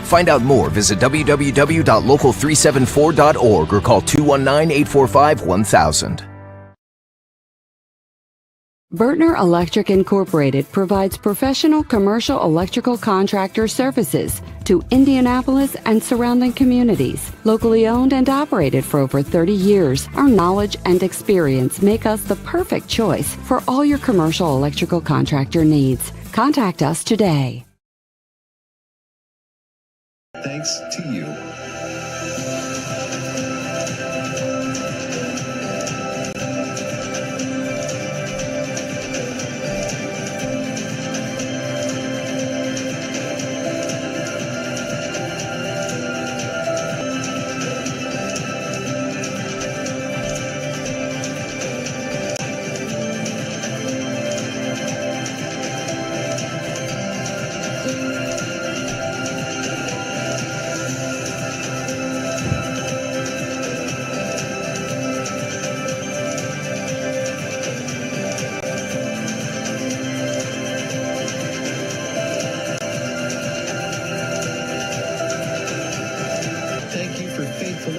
Find out more, visit www.local374.org or call 219-845-1000. Bertner Electric Incorporated provides professional commercial electrical contractor services to Indianapolis and surrounding communities. Locally owned and operated for over 30 years, our knowledge and experience make us the perfect choice for all your commercial electrical contractor needs. Contact us today. Thanks to you.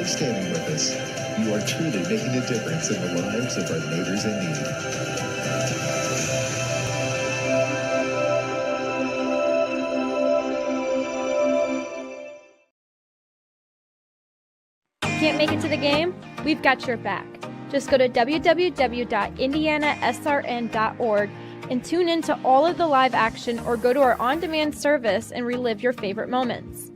Standing with us. You are truly making a difference in the lives of our neighbors in need. Can't make it to the game? We've got your back. Just go to www.IndianaSRN.org and tune in to all of the live action or go to our on-demand service and relive your favorite moments.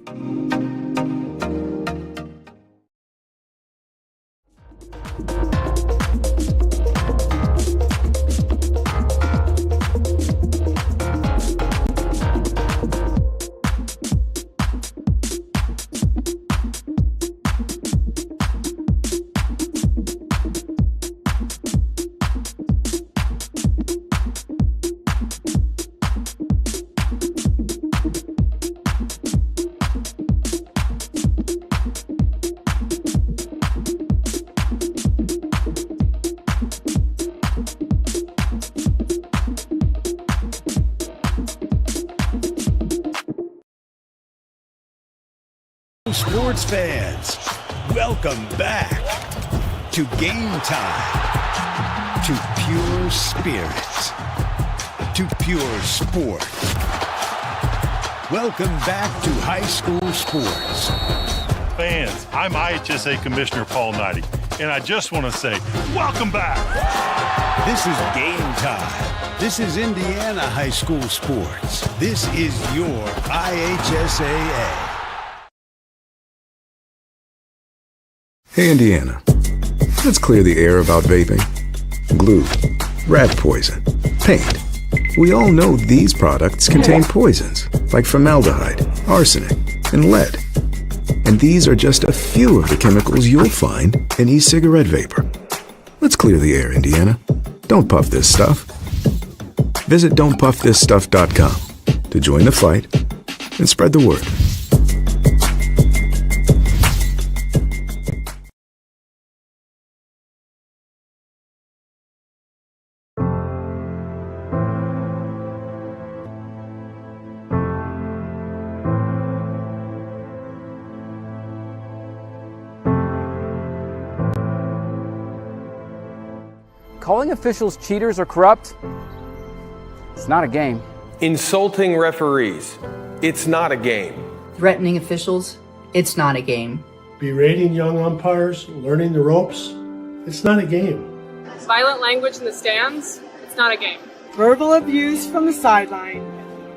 Sports fans, welcome back to Game Time, to pure spirit, to pure sport. Welcome back to high school sports. Fans, I'm IHSA Commissioner Paul Knighty, and I just want to say, welcome back. This is Game Time. This is Indiana high school sports. This is your IHSAA. Hey, Indiana, let's clear the air about vaping. Glue, rat poison, paint. We all know these products contain poisons like formaldehyde, arsenic, and lead. And these are just a few of the chemicals you'll find in e-cigarette vapor. Let's clear the air, Indiana. Don't puff this stuff. Visit don'tpuffthisstuff.com to join the fight and spread the word. Calling officials cheaters or corrupt, it's not a game. Insulting referees, it's not a game. Threatening officials, it's not a game. Berating young umpires, learning the ropes, it's not a game. Violent language in the stands, it's not a game. Verbal abuse from the sideline,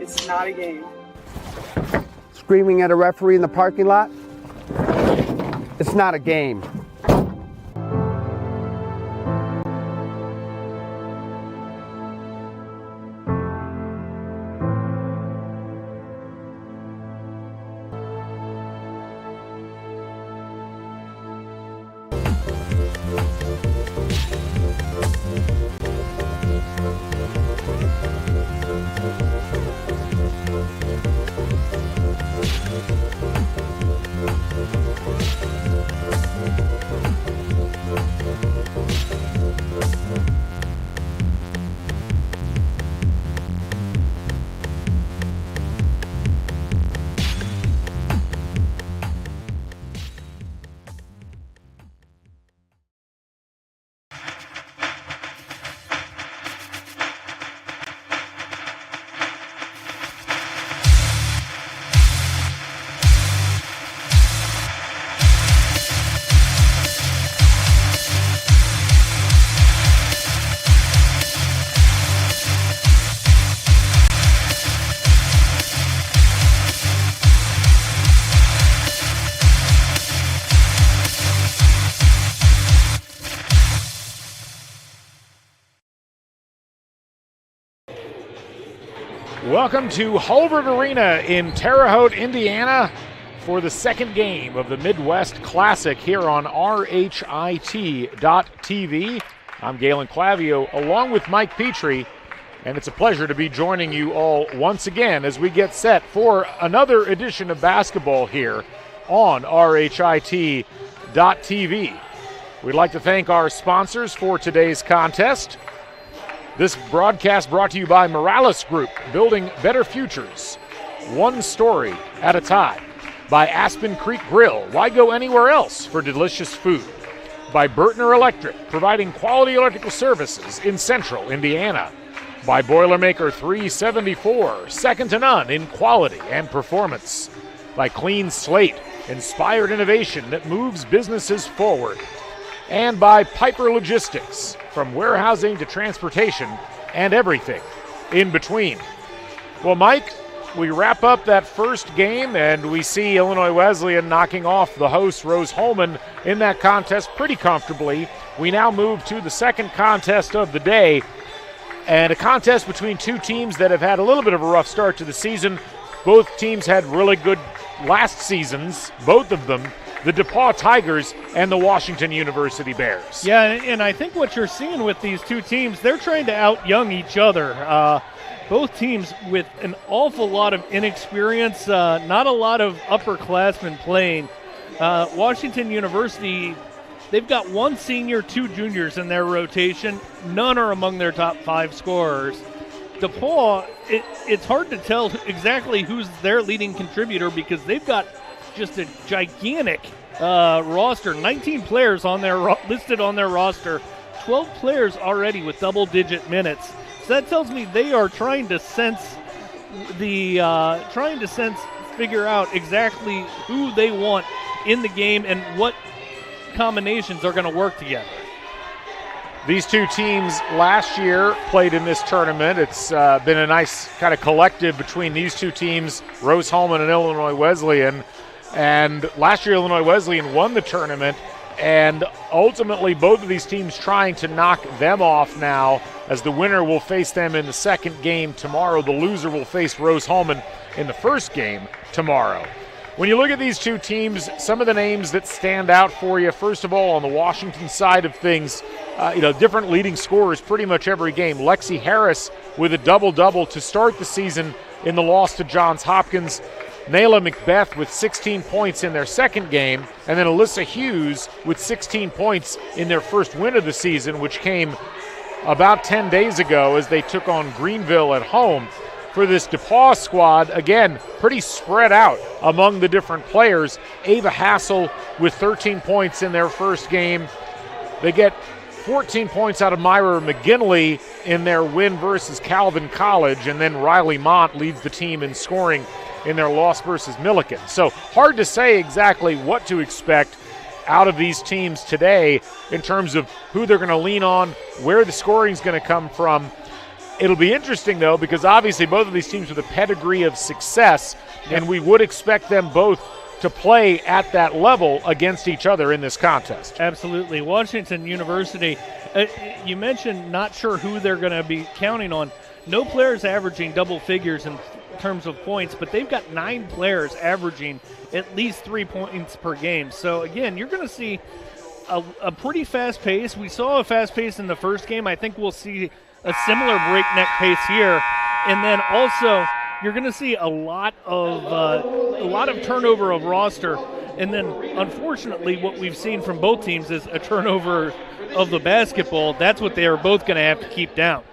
it's not a game. Screaming at a referee in the parking lot, it's not a game. welcome to Holbrook Arena in Terre Haute, Indiana for the second game of the Midwest Classic here on RHIT.TV. I'm Galen Clavio along with Mike Petrie, and it's a pleasure to be joining you all once again as we get set for another edition of basketball here on RHIT.TV. We'd like to thank our sponsors for today's contest. This broadcast brought to you by Morales Group, building better futures, one story at a time. By Aspen Creek Grill, why go anywhere else for delicious food? By Burtner Electric, providing quality electrical services in central Indiana. By Boilermaker 374, second to none in quality and performance. By Clean Slate, inspired innovation that moves businesses forward. And by Piper Logistics, from warehousing to transportation and everything in between. Well, Mike, we wrap up that first game and we see Illinois Wesleyan knocking off the host Rose-Hulman in that contest pretty comfortably. We now move to the second contest of the day, and a contest between two teams that have had a little bit of a rough start to the season. Both teams had really good last seasons, both of them. The DePauw Tigers and the Washington University Bears. Yeah, and I think what you're seeing with these two teams, they're trying to out-young each other. Both teams with an awful lot of inexperience, not a lot of upperclassmen playing. Washington University, they've got one senior, two juniors in their rotation. None are among their top 5 scorers. DePauw, it's hard to tell exactly who's their leading contributor because they've got just a gigantic roster. 19 players on their listed on their roster. 12 players already with double-digit minutes. So that tells me they are trying to figure out exactly who they want in the game and what combinations are going to work together. These two teams last year played in this tournament. It's been a nice kind of collective between these two teams, Rose-Hulman and Illinois Wesleyan. And last year, Illinois Wesleyan won the tournament, and ultimately both of these teams trying to knock them off now, as the winner will face them in the second game tomorrow. The loser will face Rose-Hulman in the first game tomorrow. When you look at these two teams, some of the names that stand out for you, first of all, on the Washington side of things, different leading scorers pretty much every game. Lexi Harris with a double-double to start the season in the loss to Johns Hopkins. Nayla Macbeth with 16 points in their second game, and then Alyssa Hughes with 16 points in their first win of the season, which came about 10 days ago as they took on Greenville at home. For this DePauw squad, again, pretty spread out among the different players. Ava Hassel with 13 points in their first game. They get 14 points out of Myra McGinley in their win versus Calvin College, and then Riley Mont leads the team in scoring in their loss versus Milliken. So hard to say exactly what to expect out of these teams today in terms of who they're going to lean on, where the scoring is going to come from. It'll be interesting, though, because obviously both of these teams with a pedigree of success, and we would expect them both to play at that level against each other in this contest. Absolutely. Washington University, you mentioned not sure who they're going to be counting on. No players averaging double figures in terms of points, but they've got 9 players averaging at least 3 points per game. So, again, you're going to see a pretty fast pace. We saw a fast pace in the first game. I think we'll see a similar breakneck pace here. And then also you're going to see a lot of turnover of roster. And then, unfortunately, what we've seen from both teams is a turnover of the basketball. That's what they are both going to have to keep down.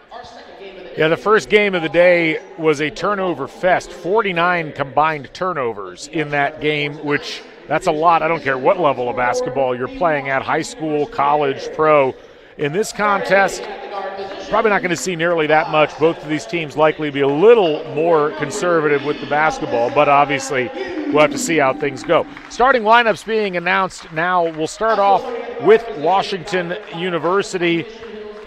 Yeah, the first game of the day was a turnover fest. 49 combined turnovers in that game, which that's a lot. I don't care what level of basketball you're playing at, high school, college, pro. In this contest, probably not going to see nearly that much. Both of these teams likely be a little more conservative with the basketball, but obviously we'll have to see how things go. Starting lineups being announced now. We'll start off with Washington University.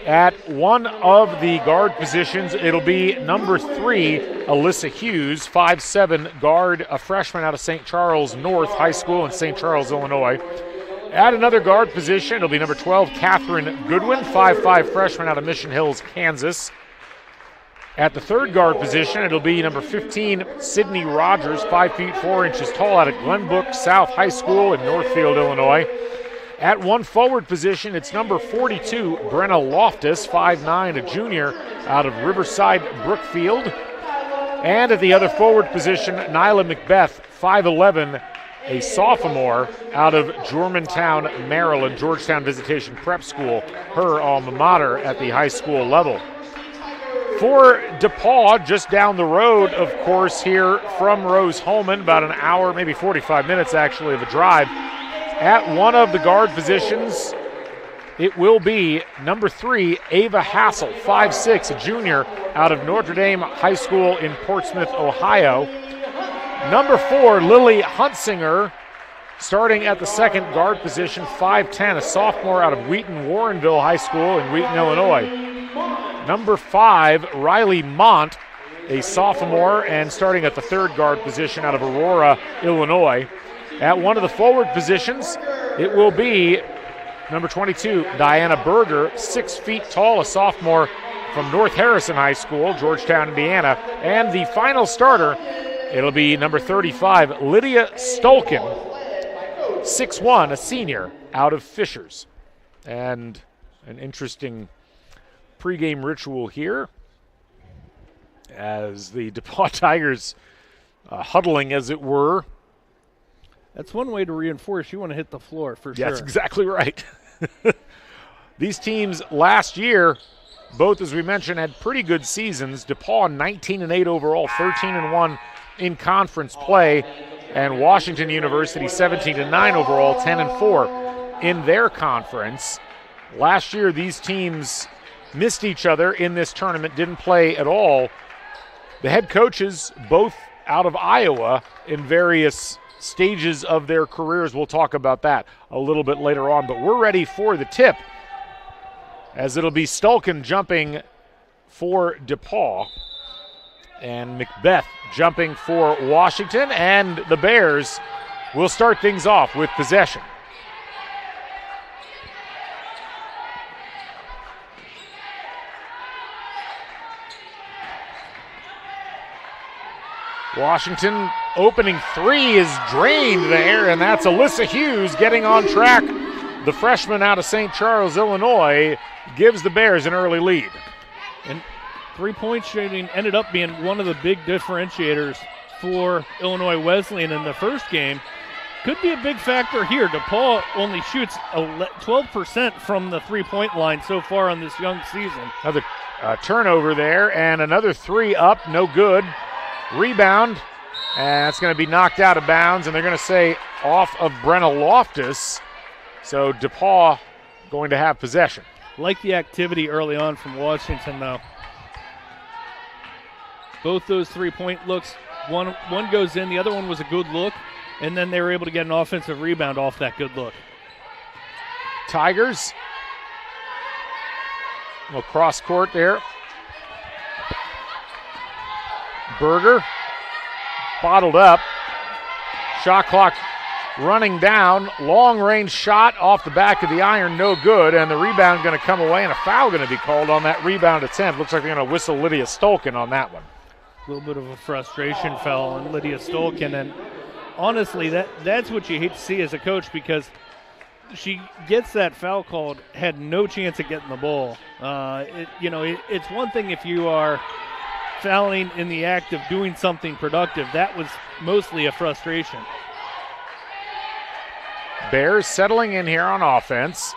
At one of the guard positions, it'll be number 3, Alyssa Hughes, 5'7" guard, a freshman out of St. Charles North High School in St. Charles, Illinois. At another guard position, it'll be number 12, Catherine Goodwin, 5'5" freshman out of Mission Hills, Kansas. At the third guard position, it'll be number 15, Sydney Rogers, 5 feet 4 inches tall, out of Glenbrook South High School in Northfield, Illinois. At one forward position, it's number 42, Brenna Loftus, 5'9", a junior, out of Riverside Brookfield. And at the other forward position, Nyla Macbeth, 5'11", a sophomore, out of Germantown, Maryland, Georgetown Visitation Prep School, her alma mater at the high school level. For DePauw, just down the road, of course, here from Rose-Hulman, about an hour, maybe 45 minutes actually of a drive. At one of the guard positions, it will be number 3, Ava Hassel, 5'6", a junior, out of Notre Dame High School in Portsmouth, Ohio. Number 4, Lily Huntsinger, starting at the second guard position, 5'10", a sophomore out of Wheaton-Warrenville High School in Wheaton, Illinois. Number 5, Riley Mont, a sophomore, and starting at the third guard position out of Aurora, Illinois. At one of the forward positions, it will be number 22, Diana Berger, 6 feet tall, a sophomore from North Harrison High School, Georgetown, Indiana. And the final starter, it'll be number 35, Lydia Stolkin, 6'1", a senior, out of Fishers. And an interesting pregame ritual here as the DePauw Tigers huddling, as it were. That's one way to reinforce. You want to hit the floor for sure. That's exactly right. These teams last year, both, as we mentioned, had pretty good seasons. DePauw 19-8 overall, 13-1 in conference play, and Washington University 17-9 overall, 10-4 in their conference. Last year, these teams missed each other in this tournament, didn't play at all. The head coaches, both out of Iowa in various stages of their careers. We'll talk about that a little bit later on, but we're ready for the tip, as it'll be Stulkin jumping for DePauw and Macbeth jumping for Washington, and the Bears will start things off with possession. Washington opening 3 is drained there, and that's Alyssa Hughes getting on track. The freshman out of St. Charles, Illinois, gives the Bears an early lead. And three-point shooting ended up being one of the big differentiators for Illinois Wesleyan in the first game. Could be a big factor here. DePauw only shoots 12% from the three-point line so far on this young season. Another turnover there, and another 3 up, no good. Rebound, and it's going to be knocked out of bounds, and they're going to say off of Brenna Loftus. So DePauw going to have possession. Like the activity early on from Washington, though. Both those three-point looks, one goes in, the other one was a good look, and then they were able to get an offensive rebound off that good look. Tigers, a little cross court there. Berger, bottled up. Shot clock running down. Long range shot off the back of the iron, no good. And the rebound going to come away, and a foul going to be called on that rebound attempt. Looks like they're going to whistle Lydia Stolkin on that one. A little bit of a frustration foul on Lydia Stolkin. And honestly, that's what you hate to see as a coach, because she gets that foul called, had no chance of getting the ball. It's one thing if you are fouling in the act of doing something productive. That was mostly a frustration. Bears settling in here on offense.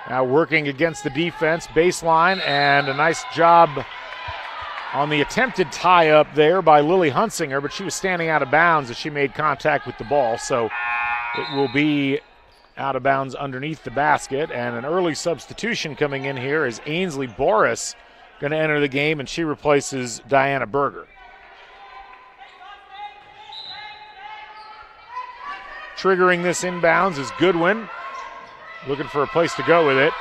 Now working against the defense, baseline, and a nice job on the attempted tie-up there by Lily Huntsinger, but she was standing out of bounds as she made contact with the ball, so it will be out of bounds underneath the basket. And an early substitution coming in here is Ainsley Boris going to enter the game, and she replaces Diana Berger. Triggering this inbounds is Goodwin, looking for a place to go with it.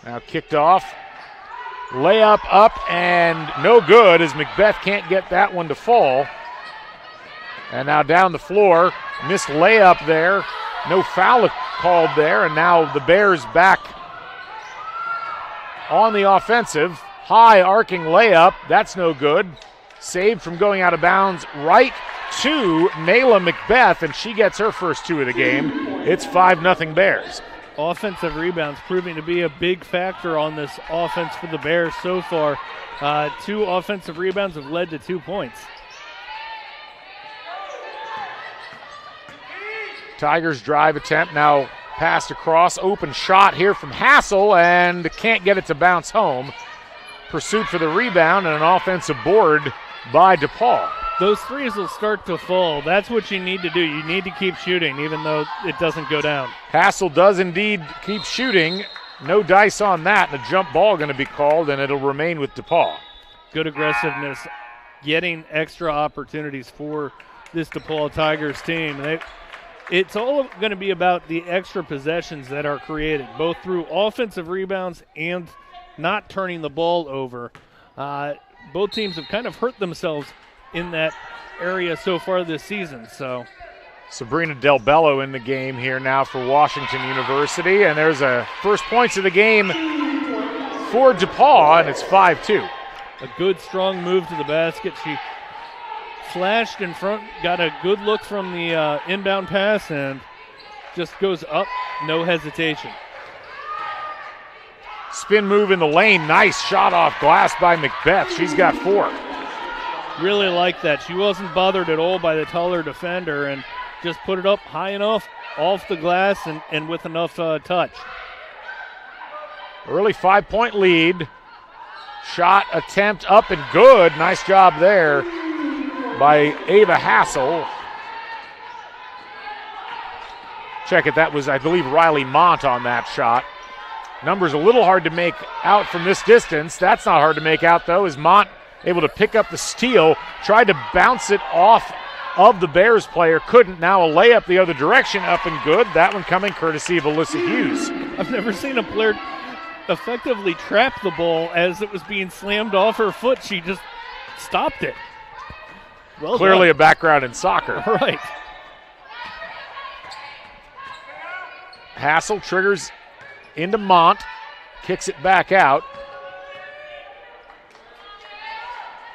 Now kicked off. Layup up and no good, as Macbeth can't get that one to fall. And now down the floor, missed layup there. No foul called there, and now the Bears back on the offensive. High arcing layup, that's no good. Saved from going out of bounds right to Nayla Macbeth, and she gets her first 2 of the game. It's 5-0 Bears. Offensive rebounds proving to be a big factor on this offense for the Bears so far. 2 offensive rebounds have led to 2 points. Tigers drive attempt, now passed across. Open shot here from Hassel, and can't get it to bounce home. Pursuit for the rebound and an offensive board by DePauw. Those threes will start to fall. That's what you need to do. You need to keep shooting even though it doesn't go down. Hassel does indeed keep shooting. No dice on that, and a jump ball going to be called, and it'll remain with DePauw. Good aggressiveness, getting extra opportunities for this DePauw Tigers team. It's all going to be about the extra possessions that are created, both through offensive rebounds and not turning the ball over. Both teams have kind of hurt themselves in that area so far this season. So Sabrina Del Bello in the game here now for Washington University, and there's a first points of the game for DePauw, and it's 5-2. A good, strong move to the basket. She flashed in front, got a good look from the inbound pass, and just goes up, no hesitation. Spin move in the lane, nice shot off glass by Macbeth. She's got 4. Really like that. She wasn't bothered at all by the taller defender and just put it up high enough off the glass and with enough touch. Early 5-point lead. Shot attempt up and good. Nice job there by Ava Hassel. Check it, that was, I believe, Riley Mont on that shot. Numbers a little hard to make out from this distance. That's not hard to make out, though, as Mont able to pick up the steal, tried to bounce it off of the Bears player, couldn't. Now a layup the other direction, up and good. That one coming courtesy of Alyssa Hughes. I've never seen a player effectively trap the ball as it was being slammed off her foot. She just stopped it. Well Clearly done. A background in soccer. All right. Hassel triggers into Mont, kicks it back out.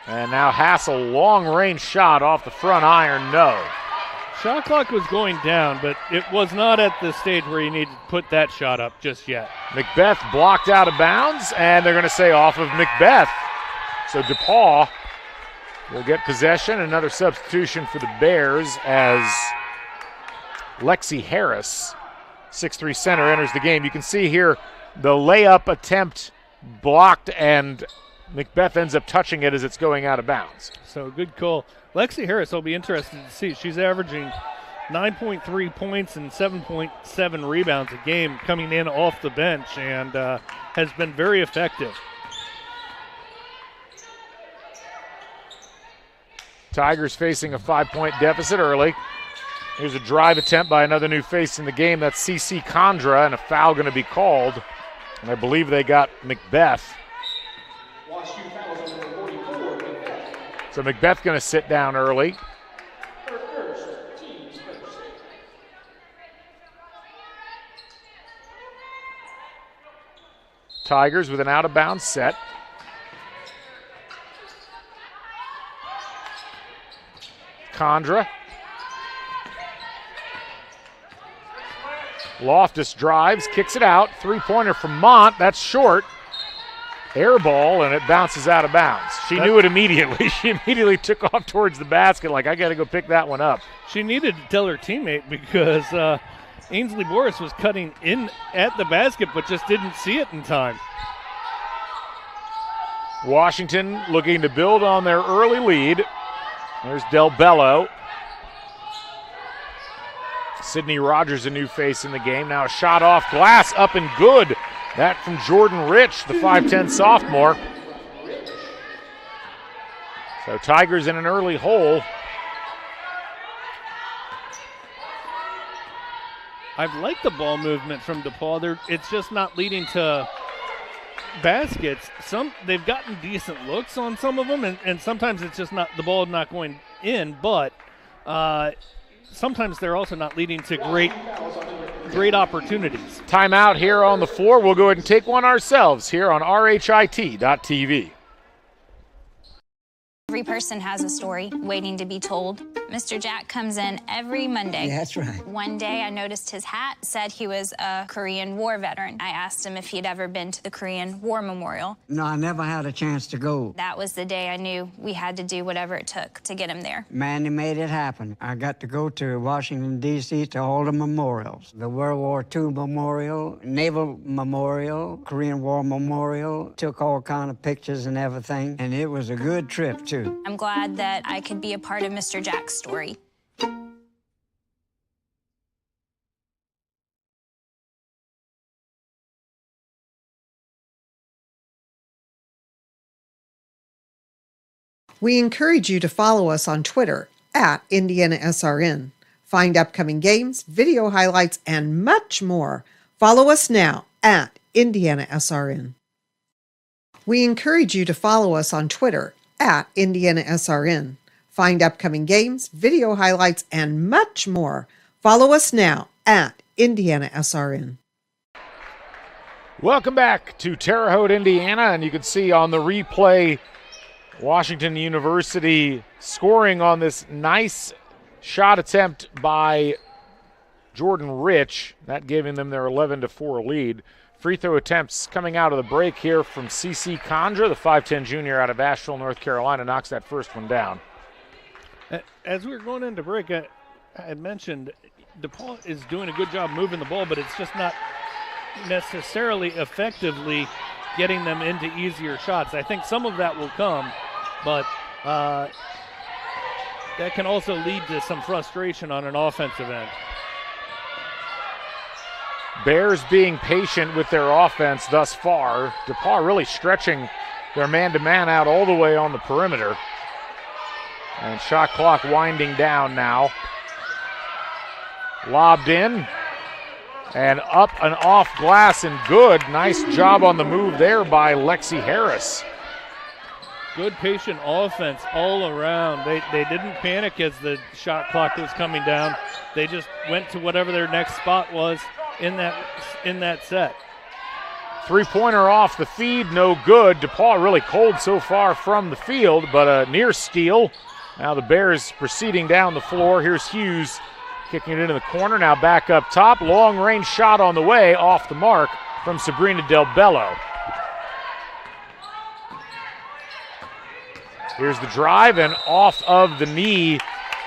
And now Hassel, long-range shot off the front iron, no. Shot clock was going down, but it was not at the stage where you need to put that shot up just yet. Macbeth blocked out of bounds, and they're going to say off of Macbeth. So DePauw will get possession. Another substitution for the Bears as Lexi Harris, 6'3" center, enters the game. You can see here the layup attempt blocked, and Macbeth ends up touching it as it's going out of bounds. So good call. Lexi Harris will be interested to see. She's averaging 9.3 points and 7.7 rebounds a game coming in off the bench and has been very effective. Tigers facing a 5-point deficit early. Here's a drive attempt by another new face in the game. That's CC Condra, and a foul going to be called. And I believe they got Macbeth. So Macbeth going to sit down early. Tigers with an out-of-bounds set. Condra. Loftus drives, kicks it out. Three-pointer from Mont. That's short. Air ball, and it bounces out of bounds. She knew it immediately. She immediately took off towards the basket like, I got to go pick that one up. She needed to tell her teammate because Ainsley Boris was cutting in at the basket but just didn't see it in time. Washington looking to build on their early lead. There's Del Bello. Sydney Rogers, a new face in the game. Now a shot off glass, up and good. That from Jordan Rich, the 5'10 sophomore. So Tigers in an early hole. I've liked the ball movement from DePauw. It's just not leading to baskets. They've gotten decent looks on some of them, and sometimes it's just not the ball not going in, but sometimes they're also not leading to great great opportunities. Timeout here on the floor. We'll go ahead and take one ourselves here on RHIT.TV. Every person has a story waiting to be told. Mr. Jack comes in every Monday. Yeah, that's right. One day I noticed his hat said he was a Korean War veteran. I asked him if he'd ever been to the Korean War Memorial. No, I never had a chance to go. That was the day I knew we had to do whatever it took to get him there. Manny made it happen. I got to go to Washington, D.C. to all the memorials. The World War II Memorial, Naval Memorial, Korean War Memorial. Took all kind of pictures and everything, and it was a good trip, too. I'm glad that I could be a part of Mr. Jack's story. We encourage you to follow us on Twitter at IndianaSRN. Find upcoming games, video highlights, and much more. Follow us now at IndianaSRN. We encourage you to follow us on Twitter at IndianaSRN. Find upcoming games, video highlights, and much more. Follow us now at IndianaSRN. Welcome back to Terre Haute, Indiana, and you can see on the replay Washington University scoring on this nice shot attempt by Jordan Rich, that giving them their 11-4 lead. Free throw attempts coming out of the break here from C.C. Condra, the 5'10 junior out of Asheville, North Carolina, knocks that first one down. As we were going into break, I had mentioned DePauw is doing a good job moving the ball, but it's just not necessarily effectively getting them into easier shots. I think some of that will come, but that can also lead to some frustration on an offensive end. Bears being patient with their offense thus far. DePauw really stretching their man-to-man out all the way on the perimeter. And shot clock winding down now. Lobbed in and up and off glass and good. Nice job on the move there by Lexi Harris. Good patient offense all around. They didn't panic as the shot clock was coming down. They just went to whatever their next spot was in that set. Three-pointer off the feed, no good. DePauw really cold so far from the field, but a near steal. Now the Bears proceeding down the floor. Here's Hughes kicking it into the corner. Now back up top. Long-range shot on the way, off the mark from Sabrina Del Bello. Here's the drive and off of the knee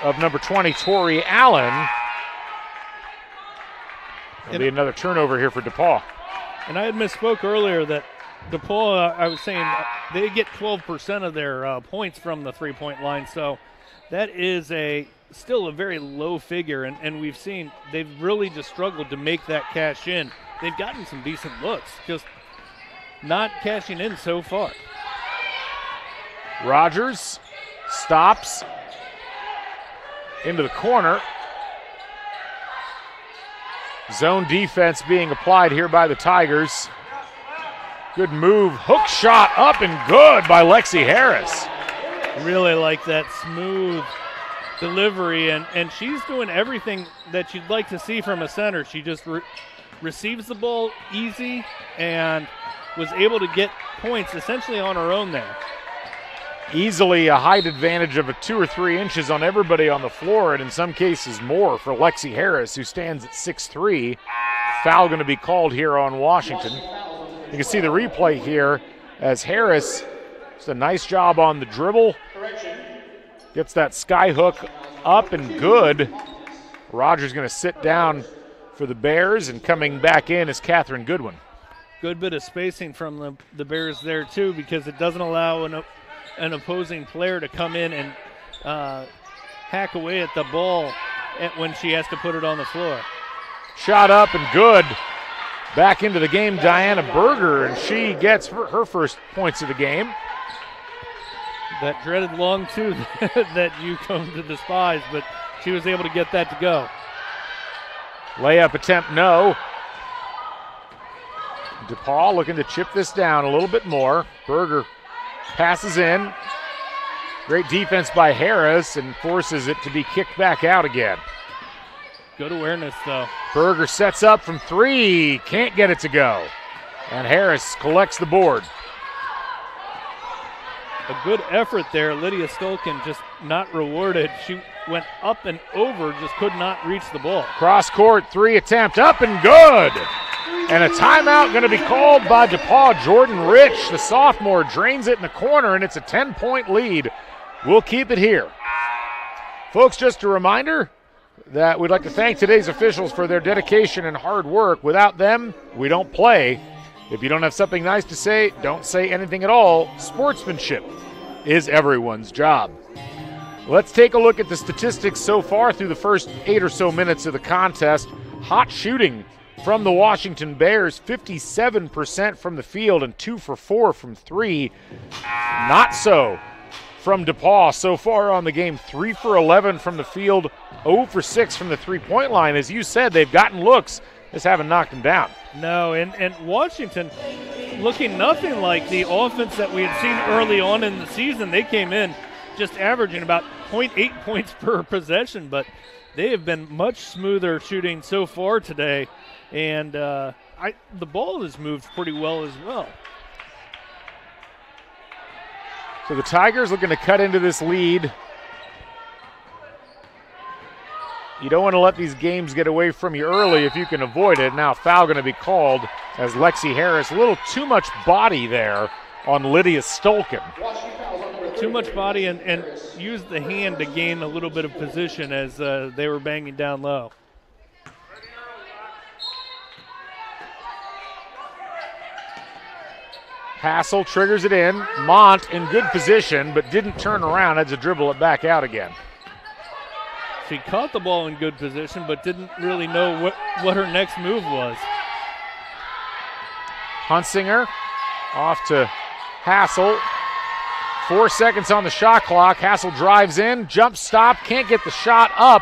of number 20, Tori Allen. There'll be another turnover here for DePauw. And I had misspoke earlier that DePauw, I was saying they get 12% of their points from the three-point line, so that is still a very low figure, and we've seen they've really just struggled to make that cash in. They've gotten some decent looks, just not cashing in so far. Rogers stops into the corner. Zone defense being applied here by the Tigers. Good move, hook shot up and good by Lexi Harris. Really like that smooth delivery, and she's doing everything that you'd like to see from a center. She just receives the ball easy and was able to get points essentially on her own there. Easily a height advantage of 2 or 3 inches on everybody on the floor, and in some cases more for Lexi Harris, who stands at 6'3". Foul going to be called here on Washington. You can see the replay here as Harris, just a nice job on the dribble. Gets that sky hook up and good. Rogers going to sit down for the Bears, and coming back in is Catherine Goodwin. Good bit of spacing from the Bears there too, because it doesn't allow an opposing player to come in and hack away at the ball when she has to put it on the floor. Shot up and good. Back into the game, Diana Berger, and she gets her first points of the game. That dreaded long tooth that you come to despise, but she was able to get that to go. Layup attempt, no. DePauw looking to chip this down a little bit more. Berger passes in. Great defense by Harris and forces it to be kicked back out again. Good awareness, though. Berger sets up from 3. Can't get it to go. And Harris collects the board. A good effort there. Lydia Stolkin just not rewarded. She went up and over, just could not reach the ball. Cross court 3 attempt up and good. And a timeout going to be called by DePauw. Jordan Rich, the sophomore, drains it in the corner, and it's a 10-point lead. We'll keep it here. Folks, just a reminder that we'd like to thank today's officials for their dedication and hard work. Without them, we don't play. If you don't have something nice to say, don't say anything at all. Sportsmanship is everyone's job. Let's take a look at the statistics so far through the first 8 or so minutes of the contest. Hot shooting from the Washington Bears, 57% from the field and 2 for 4 from 3. Not so from DePauw so far on the game, 3 for 11 from the field, 0 for 6 from the three-point line. As you said, they've gotten looks, just haven't knocked them down. No, and Washington looking nothing like the offense that we had seen early on in the season. They came in just averaging about 0.8 points per possession, but they have been much smoother shooting so far today, and the ball has moved pretty well as well. So the Tigers looking to cut into this lead. You don't want to let these games get away from you early if you can avoid it. Now foul going to be called as Lexi Harris, a little too much body there on Lydia Stolkin. Too much body and used the hand to gain a little bit of position as they were banging down low. Hassel triggers it in. Mont in good position, but didn't turn around. Had to dribble it back out again. She caught the ball in good position, but didn't really know what her next move was. Hunsinger off to Hassel. 4 seconds on the shot clock. Hassel drives in, jump stop, can't get the shot up,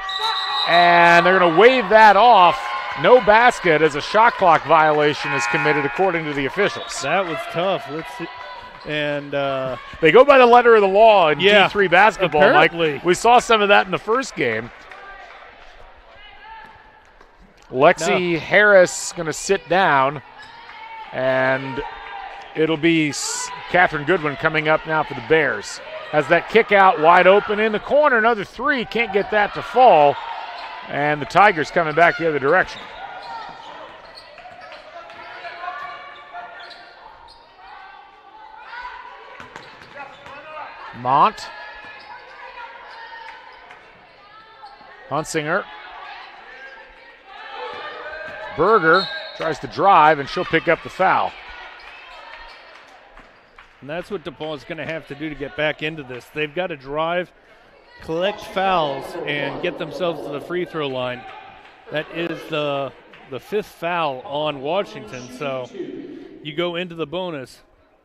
and they're going to wave that off. No basket as a shot clock violation is committed according to the officials. That was tough. Let's see. And they go by the letter of the law in yeah, D3 basketball, apparently. Mike. We saw some of that in the first game. Lexi Harris going to sit down, and it'll be Catherine Goodwin coming up now for the Bears. Has that kick out wide open in the corner. Another 3. Can't get that to fall. And the Tigers coming back the other direction. Mont. Hunsinger. Berger tries to drive, and she'll pick up the foul. And that's what DePauw is going to have to do to get back into this. They've got to drive, collect fouls, and get themselves to the free throw line. That is the 5th foul on Washington. So you go into the bonus,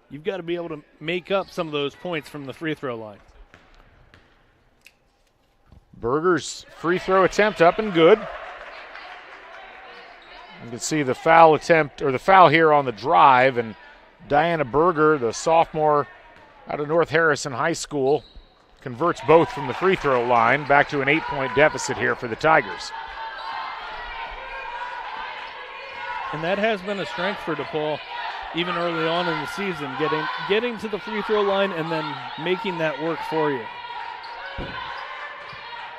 you've got to be able to make up some of those points from the free throw line. Berger's free throw attempt up and good. You can see the foul attempt, or the foul here on the drive, and Diana Berger, the sophomore out of North Harrison High School, converts both from the free throw line. Back to an 8-point deficit here for the Tigers. And that has been a strength for DePauw, even early on in the season, getting to the free throw line and then making that work for you.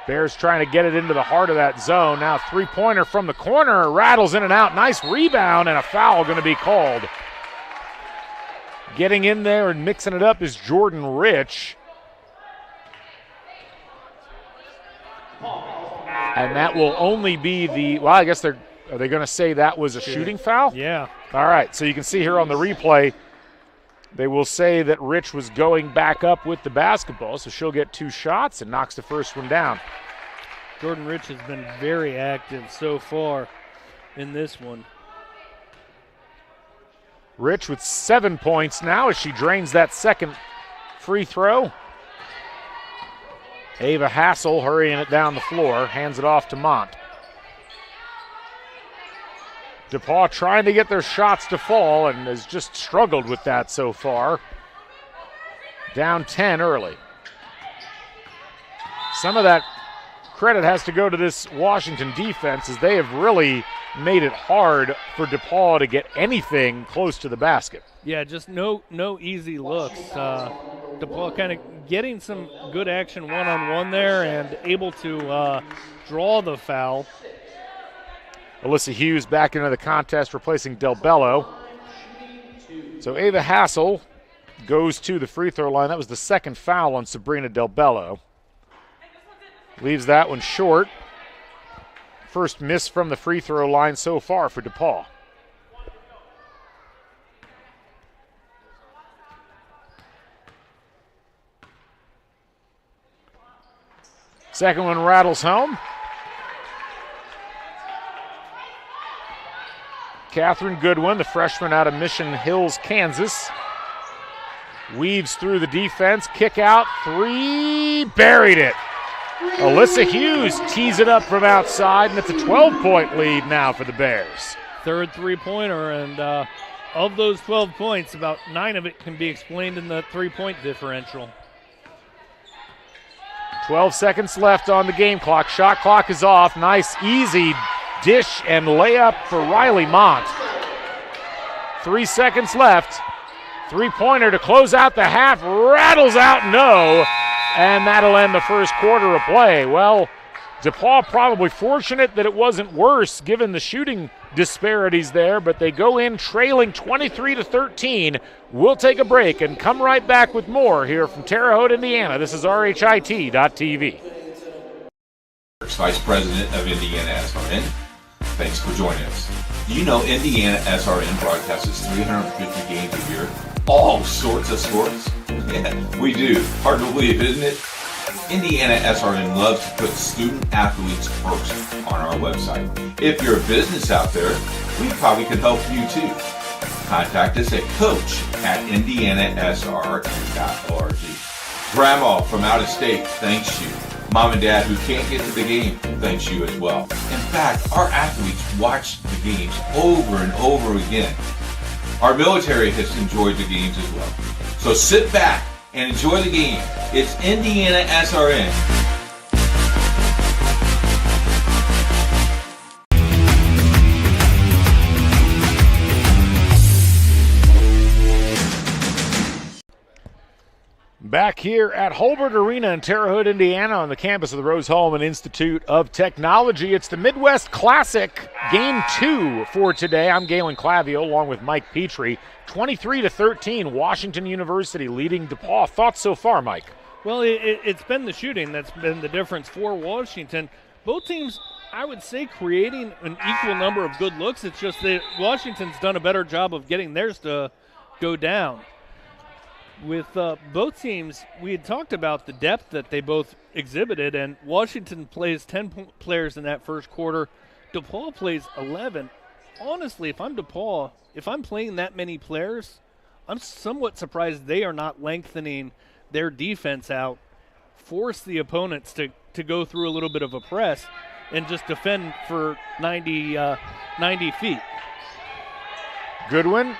Bears trying to get it into the heart of that zone. Now 3-pointer from the corner, rattles in and out. Nice rebound, and a foul going to be called. Getting in there and mixing it up is Jordan Rich. And that will only be I guess are they going to say that was a shooting foul? Yeah. All right, so you can see here on the replay, they will say that Rich was going back up with the basketball, so she'll get 2 shots and knocks the first one down. Jordan Rich has been very active so far in this one. Rich with 7 points now as she drains that second free throw. Ava Hassel hurrying it down the floor, hands it off to Mont. DePauw trying to get their shots to fall and has just struggled with that so far. Down 10 early. Some of that credit has to go to this Washington defense, as they have really made it hard for DePauw to get anything close to the basket. Yeah, just no easy looks. DePauw kind of getting some good action one-on-one there and able to draw the foul. Alyssa Hughes back into the contest, replacing Del Bello. So Ava Hassel goes to the free throw line. That was the second foul on Sabrina Del Bello. Leaves that one short. First miss from the free throw line so far for DePauw. Second one rattles home. Catherine Goodwin, the freshman out of Mission Hills, Kansas, weaves through the defense. Kick out, three, buried it. Alyssa Hughes tees it up from outside, and it's a 12-point lead now for the Bears. Third three-pointer, and of those 12 points, about 9 of it can be explained in the three-point differential. 12 seconds left on the game clock. Shot clock is off. Nice, easy dish and layup for Riley Mont. 3 seconds left. Three-pointer to close out the half. Rattles out, no. And that'll end the first quarter of play. Well, DePauw probably fortunate that it wasn't worse given the shooting disparities there, but they go in trailing 23-13. We'll take a break and come right back with more here from Terre Haute, Indiana. This is RHIT.TV. Vice President of IndianaSRN. Thanks for joining us. Do you know IndianaSRN broadcasts 350 games a year? All sorts of sports? Yeah, we do. Hard to believe, isn't it? IndianaSRN loves to put student athletes first on our website. If you're a business out there, we probably could help you too. Contact us at coach@indianasrn.org. Grandma from out of state thanks you. Mom and Dad who can't get to the game thanks you as well. In fact, our athletes watch the games over and over again. Our military has enjoyed the games as well. So sit back and enjoy the game. It's IndianaSRN. Back here at Holbert Arena in Terre Haute, Indiana, on the campus of the Rose-Hulman Institute of Technology. It's the Midwest Classic Game 2 for today. I'm Galen Clavio along with Mike Petrie. 23-13, Washington University leading DePauw. Thoughts so far, Mike? Well, it's been the shooting that's been the difference for Washington. Both teams, I would say, creating an equal number of good looks. It's just that Washington's done a better job of getting theirs to go down. With both teams, we had talked about the depth that they both exhibited, and Washington plays 10 players in that first quarter. DePauw plays 11. Honestly, if I'm DePauw, if I'm playing that many players, I'm somewhat surprised they are not lengthening their defense out, force the opponents to go through a little bit of a press, and just defend for 90 feet. Goodwin.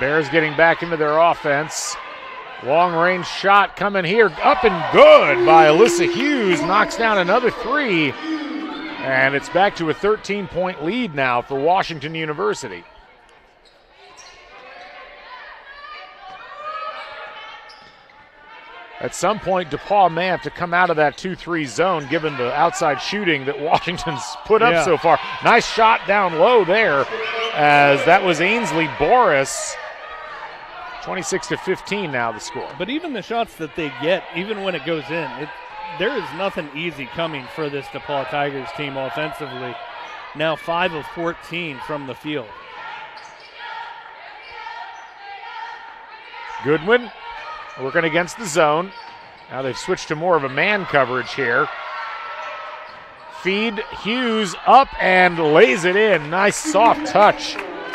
Bears getting back into their offense. Long-range shot coming here. Up and good by Alyssa Hughes. Knocks down another three. And it's back to a 13-point lead now for Washington University. At some point, DePauw may have to come out of that 2-3 zone given the outside shooting that Washington's put up so far. Nice shot down low there, as that was Ainsley Boris. 26-15 now the score. But even the shots that they get, even when it goes in, there is nothing easy coming for this DePauw Tigers team offensively. Now 5 of 14 from the field. Goodwin working against the zone. Now they've switched to more of a man coverage here. Feed, Hughes up and lays it in. Nice soft touch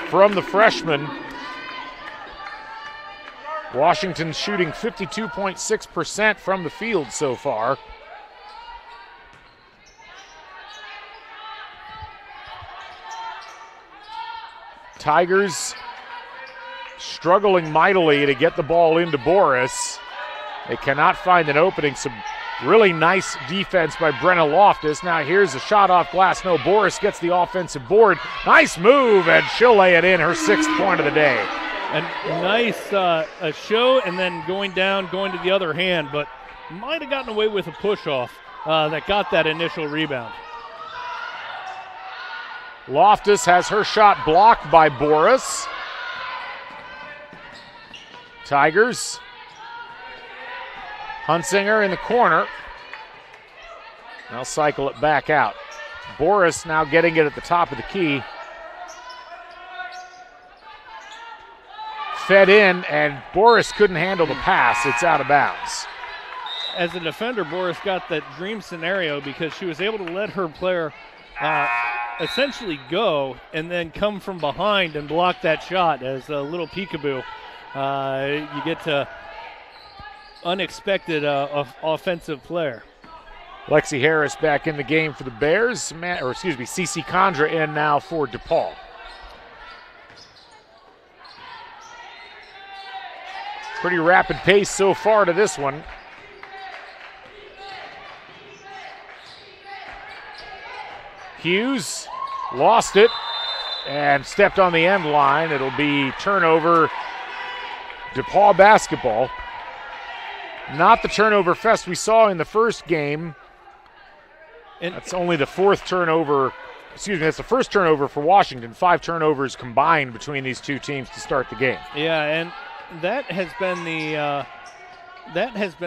from the freshman. Washington shooting 52.6% from the field so far. Tigers struggling mightily to get the ball into Boris. They cannot find an opening. Really nice defense by Brenna Loftus. Now here's a shot off glass. No, Boris gets the offensive board. Nice move, and she'll lay it in, her 6th point of the day. And nice a show, and then going to the other hand, but might have gotten away with a push-off that got that initial rebound. Loftus has her shot blocked by Boris. Tigers. Hunsinger in the corner. They'll cycle it back out. Boris now getting it at the top of the key. Fed in, and Boris couldn't handle the pass. It's out of bounds. As a defender, Boris got that dream scenario because she was able to let her player essentially go and then come from behind and block that shot as a little peekaboo. You get to unexpected offensive player. Lexi Harris back in the game for the Bears. Cece Condra in now for DePauw. Pretty rapid pace so far to this one. Hughes lost it and stepped on the end line. It'll be turnover, DePauw basketball. Not the turnover fest we saw in the first game. And that's only the 4th turnover. That's the first turnover for Washington. 5 turnovers combined between these two teams to start the game. Yeah, and that has been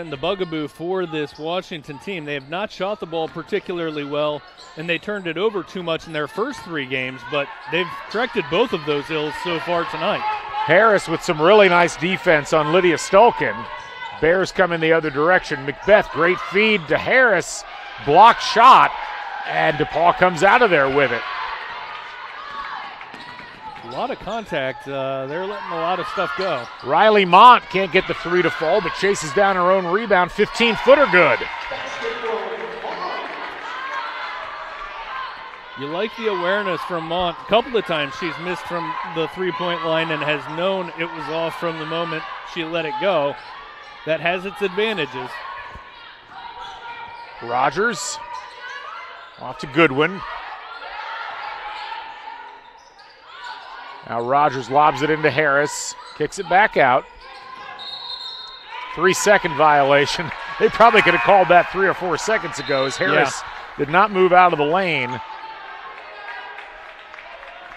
the bugaboo for this Washington team. They have not shot the ball particularly well, and they turned it over too much in their first 3 games, but they've corrected both of those ills so far tonight. Harris with some really nice defense on Lydia Stulkin. Bears coming the other direction. Macbeth, great feed to Harris. Blocked shot, and DePauw comes out of there with it. A lot of contact. They're letting a lot of stuff go. Riley Mont can't get the 3 to fall, but chases down her own rebound. 15-footer good. You like the awareness from Mont. A couple of times she's missed from the 3-point line and has known it was off from the moment she let it go. That has its advantages. Rogers off to Goodwin. Now Rogers lobs it into Harris, kicks it back out. 3-second violation. They probably could have called that 3 or 4 seconds ago as Harris did not move out of the lane.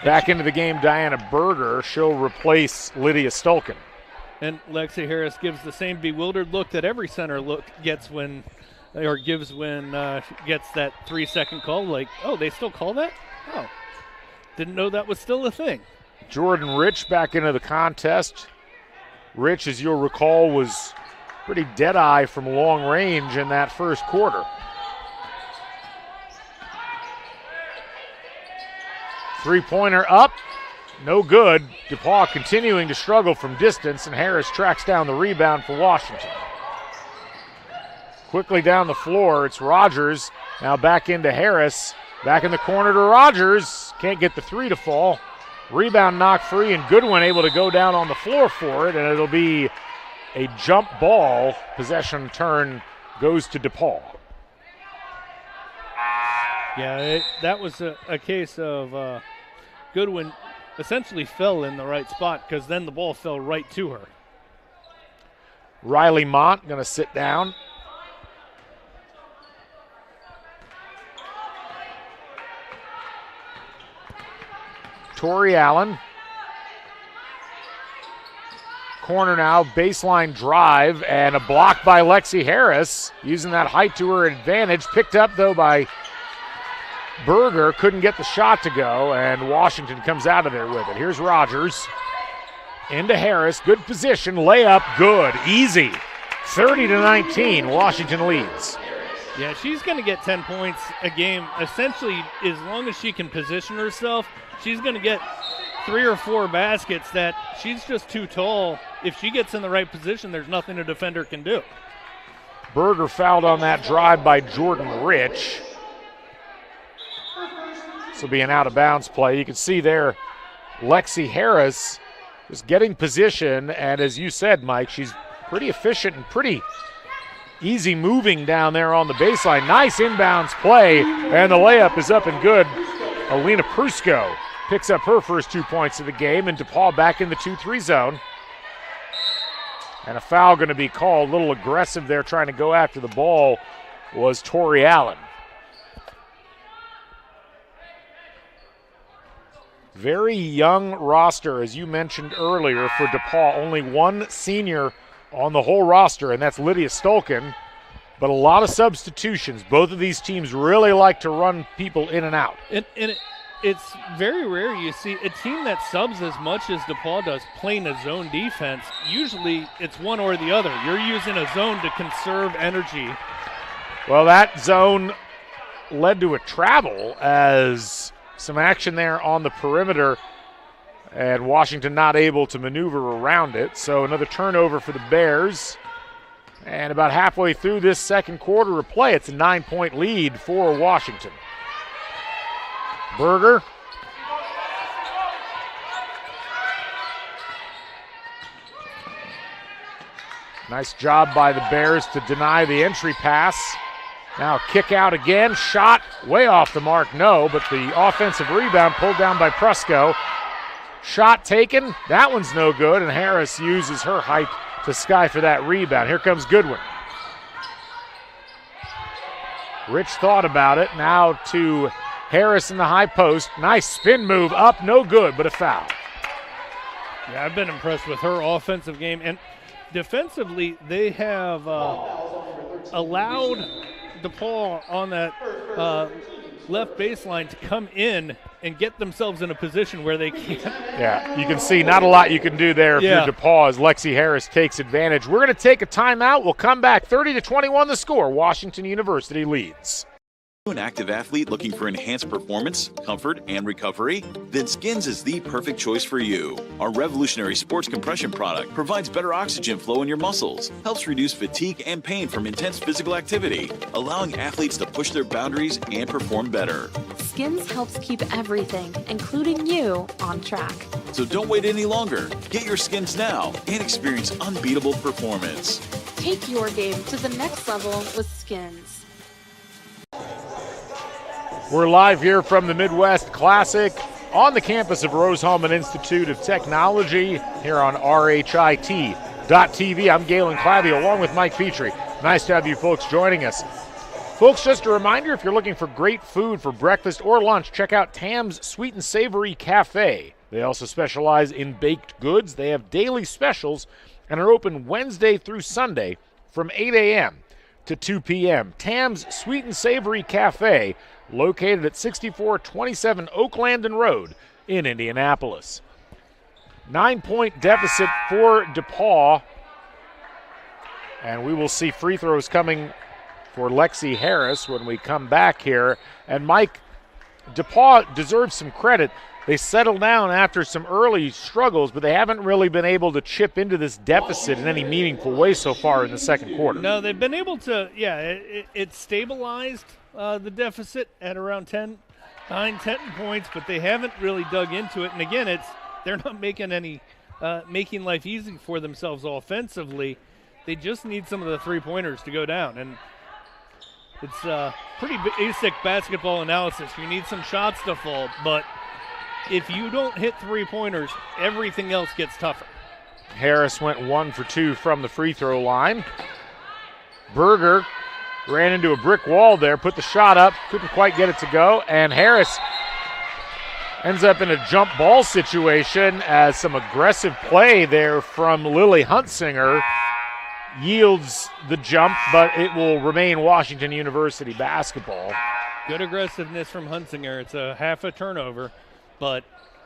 Back into the game, Diana Berger. She'll replace Lydia Stulkin. And Lexi Harris gives the same bewildered look that every center gives when she gets that 3-second call. Like, oh, they still call that? Oh, didn't know that was still a thing. Jordan Rich back into the contest. Rich, as you'll recall, was pretty dead-eye from long range in that first quarter. Three-pointer up. No good. DePauw continuing to struggle from distance, and Harris tracks down the rebound for Washington. Quickly down the floor, it's Rogers. Now back into Harris. Back in the corner to Rogers. Can't get the 3 to fall. Rebound knocked free, and Goodwin able to go down on the floor for it, and it'll be a jump ball. Possession turn goes to DePauw. Yeah, that was a case of Goodwin essentially fell in the right spot because then the ball fell right to her. Riley Mont going to sit down. Tori Allen. Corner now, baseline drive, and a block by Lexi Harris, using that height to her advantage. Picked up, though, by Berger. Couldn't get the shot to go, and Washington comes out of there with it. Here's Rogers. Into Harris. Good position. Layup. Good. Easy. 30-19. Washington leads. Yeah, she's going to get 10 points a game. Essentially, as long as she can position herself, she's going to get 3 or 4 baskets that she's just too tall. If she gets in the right position, there's nothing a defender can do. Berger fouled on that drive by Jordan Rich. This will be an out-of-bounds play. You can see there Lexi Harris is getting position, and as you said, Mike, she's pretty efficient and pretty easy moving down there on the baseline. Nice inbounds play, and the layup is up and good. Alina Prusko picks up her first 2 points of the game, and DePauw back in the 2-3 zone. And a foul going to be called. A little aggressive there trying to go after the ball was Tori Allen. Very young roster, as you mentioned earlier, for DePauw. Only one senior on the whole roster, and that's Lydia Stolkin. But a lot of substitutions. Both of these teams really like to run people in and out. It's very rare you see a team that subs as much as DePauw does playing a zone defense. Usually it's one or the other. You're using a zone to conserve energy. Well, that zone led to a travel as some action there on the perimeter, and Washington not able to maneuver around it. So another turnover for the Bears. And about halfway through this second quarter of play, it's a 9-point lead for Washington. Berger. Nice job by the Bears to deny the entry pass. Now kick out again, shot way off the mark, no, but the offensive rebound pulled down by Prusko. Shot taken, that one's no good, and Harris uses her height to sky for that rebound. Here comes Goodwin. Rich thought about it, now to Harris in the high post. Nice spin move up, no good, but a foul. Yeah, I've been impressed with her offensive game, and defensively they have allowed DePauw on that left baseline to come in and get themselves in a position where they can't. Yeah, you can see not a lot you can do there if you're DePauw as Lexi Harris takes advantage. We're going to take a timeout. We'll come back. 30-21 the score. Washington University leads. An active athlete looking for enhanced performance, comfort, and recovery? Then Skins is the perfect choice for you. Our revolutionary sports compression product provides better oxygen flow in your muscles, helps reduce fatigue and pain from intense physical activity, allowing athletes to push their boundaries and perform better. Skins helps keep everything, including you, on track. So don't wait any longer. Get your Skins now and experience unbeatable performance. Take your game to the next level with Skins. We're live here from the Midwest Classic on the campus of Rose-Hulman Institute of Technology here on RHIT.TV. I'm Galen Clavier along with Mike Petrie. Nice to have you folks joining us. Folks, just a reminder, if you're looking for great food for breakfast or lunch, check out Tam's Sweet and Savory Cafe. They also specialize in baked goods. They have daily specials and are open Wednesday through Sunday from 8 a.m. to 2 p.m. Tam's Sweet and Savory Cafe, located at 6427 Oaklandon Road in Indianapolis. 9-point deficit for DePauw. And we will see free throws coming for Lexi Harris when we come back here. And Mike, DePauw deserves some credit. They settled down after some early struggles, but they haven't really been able to chip into this deficit in any meaningful way so far in the second quarter. No, they've been able to, it stabilized the deficit at around 10 points, but they haven't really dug into it. And again, they're not making making life easy for themselves offensively. They just need some of the three-pointers to go down. And it's pretty basic basketball analysis. You need some shots to fall, but if you don't hit three-pointers, everything else gets tougher. Harris went 1 for 2 from the free throw line. Berger ran into a brick wall there, put the shot up, couldn't quite get it to go, and Harris ends up in a jump ball situation as some aggressive play there from Lily Huntsinger yields the jump, but it will remain Washington University basketball. Good aggressiveness from Huntsinger. It's a half a turnover, but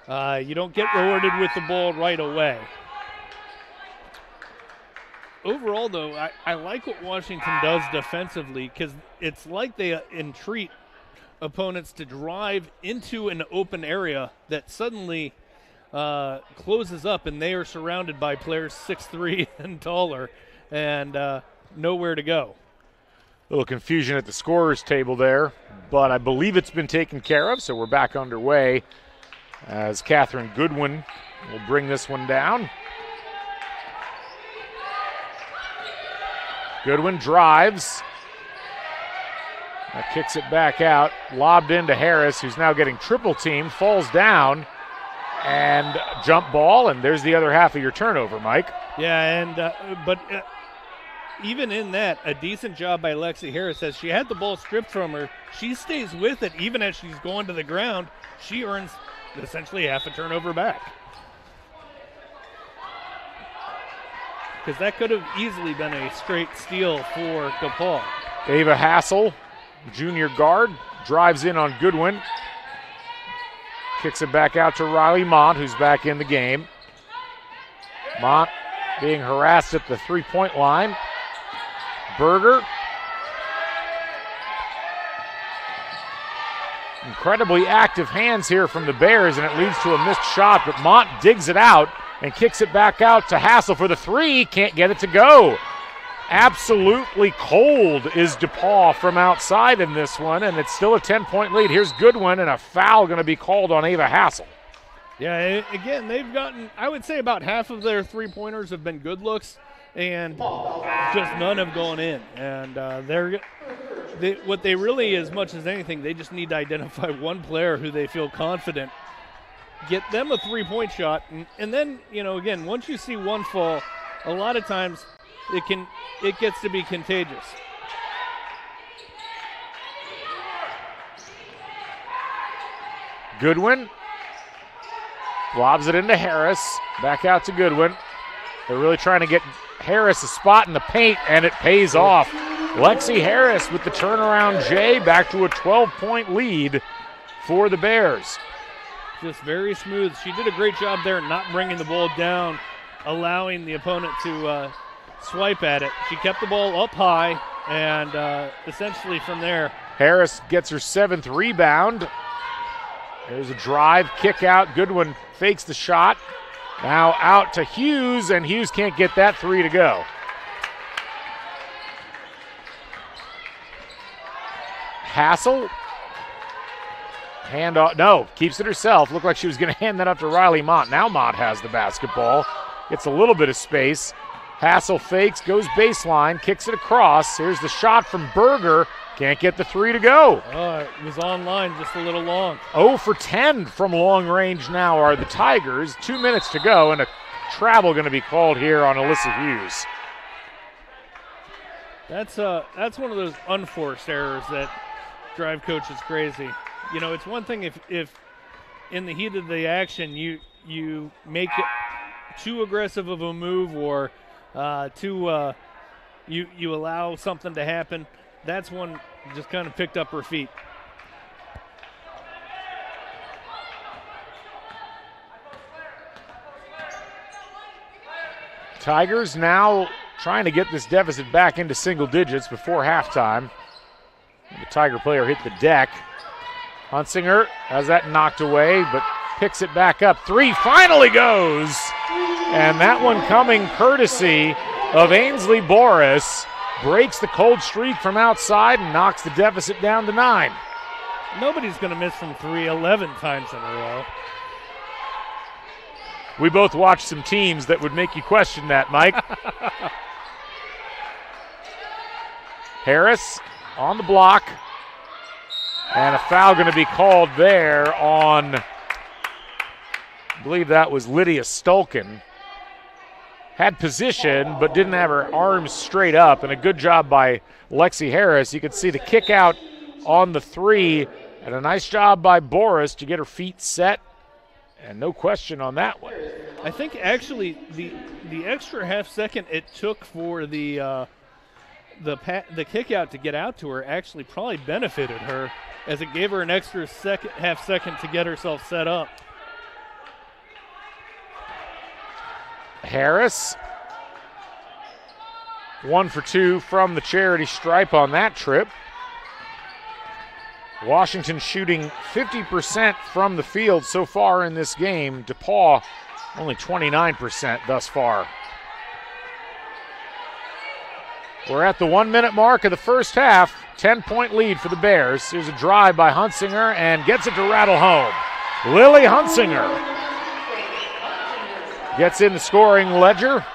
you don't get rewarded with the ball right away. Overall, though, I like what Washington does defensively because it's like they entreat opponents to drive into an open area that suddenly closes up, and they are surrounded by players 6'3" and taller and nowhere to go. A little confusion at the scorer's table there, but I believe it's been taken care of, so we're back underway as Catherine Goodwin will bring this one down. Goodwin drives. Kicks it back out. Lobbed into Harris, who's now getting triple teamed. Falls down. And jump ball, and there's the other half of your turnover, Mike. Yeah, and but even in that, a decent job by Lexi Harris. As she had the ball stripped from her, she stays with it even as she's going to the ground. She earns essentially half a turnover back. Because that could have easily been a straight steal for DePauw. Ava Hassel, junior guard, drives in on Goodwin. Kicks it back out to Riley Mont, who's back in the game. Mont being harassed at the three-point line. Berger. Incredibly active hands here from the Bears, and it leads to a missed shot, but Mont digs it out and kicks it back out to Hassel for the three. Can't get it to go. Absolutely cold is DePauw from outside in this one, and it's still a 10-point lead. Here's Goodwin, and a foul going to be called on Ava Hassel. Yeah, again, they've gotten, I would say about half of their three-pointers have been good looks, and just none have gone in. And what they really, as much as anything, they just need to identify one player who they feel confident, get them a three-point shot, and then, again, once you see one fall, a lot of times it gets to be contagious. Goodwin lobs it into Harris. Back out to Goodwin. They're really trying to get Harris a spot in the paint, and it pays off. Lexi Harris with the turnaround J, back to a 12-point lead for the Bears. Just very smooth. She did a great job there not bringing the ball down, allowing the opponent to swipe at it. She kept the ball up high, and essentially from there. Harris gets her 7th rebound. There's a drive, kick out. Goodwin fakes the shot. Now out to Hughes, and Hughes can't get that three to go. Hassel. Hand off. No, keeps it herself. Looked like she was going to hand that up to Riley Mont. Now Mont has the basketball. Gets a little bit of space. Hassel fakes, goes baseline, kicks it across. Here's the shot from Berger. Can't get the three to go. It was on line, just a little long. 0 for 10 from long range now are the Tigers. 2 minutes to go, and a travel going to be called here on Alyssa Hughes. That's one of those unforced errors that drive coaches crazy. It's one thing if in the heat of the action you make it too aggressive of a move or you allow something to happen. That's one just kind of picked up her feet. Tigers now trying to get this deficit back into single digits before halftime. The Tiger player hit the deck. Hunsinger has that knocked away, but picks it back up. Three finally goes. And that one coming courtesy of Ainsley Boris. Breaks the cold streak from outside and knocks the deficit down to 9. Nobody's going to miss from 3 11 times in a row. We both watched some teams that would make you question that, Mike. Harris on the block. And a foul going to be called there on, I believe that was Lydia Stolkin. Had position, but didn't have her arms straight up, and a good job by Lexi Harris. You could see the kick out on the three, and a nice job by Boris to get her feet set, and no question on that one. I think actually the extra half second it took for the kick out to get out to her actually probably benefited her, as it gave her an extra half second to get herself set up. Harris, 1 for 2 from the charity stripe on that trip. Washington shooting 50% from the field so far in this game. DePauw only 29% thus far. We're at the 1 minute mark of the first half. 10-point lead for the Bears. Here's a drive by Hunsinger and gets it to rattle home. Lily Hunsinger gets in the scoring ledger.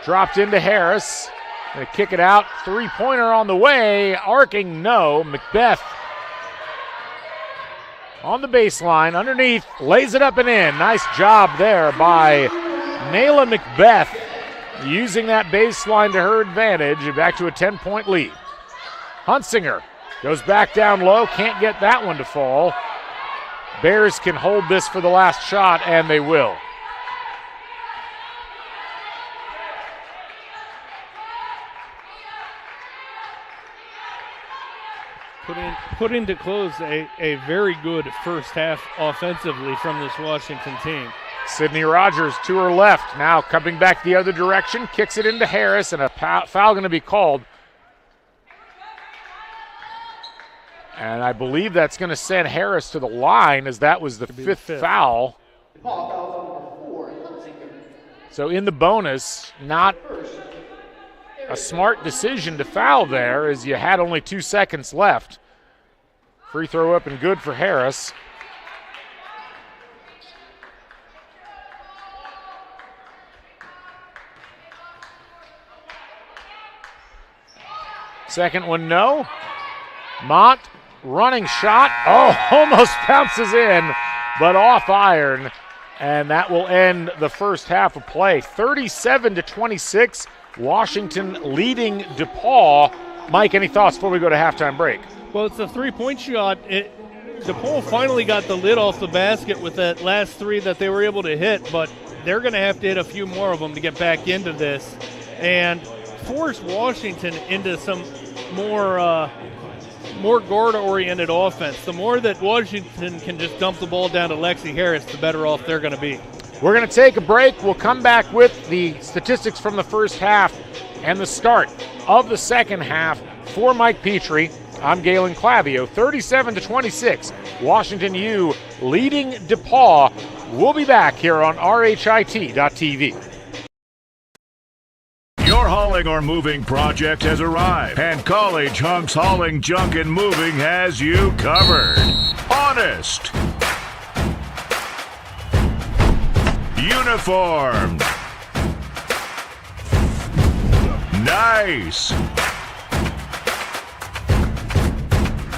Dropped into Harris. They kick it out. Three-pointer on the way. Arcing, no. Macbeth on the baseline, underneath, lays it up and in. Nice job there by Nayla Macbeth, using that baseline to her advantage. Back to a 10-point lead. Hunsinger goes back down low, can't get that one to fall. Bears can hold this for the last shot, and they will. Put into close a very good first half offensively from this Washington team. Sydney Rogers to her left, now coming back the other direction, kicks it into Harris, and a foul going to be called. And I believe that's going to send Harris to the line, as that was the fifth foul. So in the bonus, not a smart decision to foul there, as you had only 2 seconds left. Free throw up and good for Harris. Second one, no. Mont, running shot. Oh, almost bounces in, but off iron. And that will end the first half of play. 37-26, Washington leading DePauw. Mike, any thoughts before we go to halftime break? Well, it's a three-point shot. DePauw finally got the lid off the basket with that last three that they were able to hit, but they're going to have to hit a few more of them to get back into this and force Washington into some more guard-oriented offense. The more that Washington can just dump the ball down to Lexi Harris, the better off they're going to be. We're going to take a break. We'll come back with the statistics from the first half and the start of the second half. For Mike Petrie, I'm Galen Clavio. 37-26, Washington U leading DePauw. We'll be back here on RHIT.TV. Your hauling or moving project has arrived, and College Hunks Hauling, Junk, and Moving has you covered. Honest. Uniformed. Nice.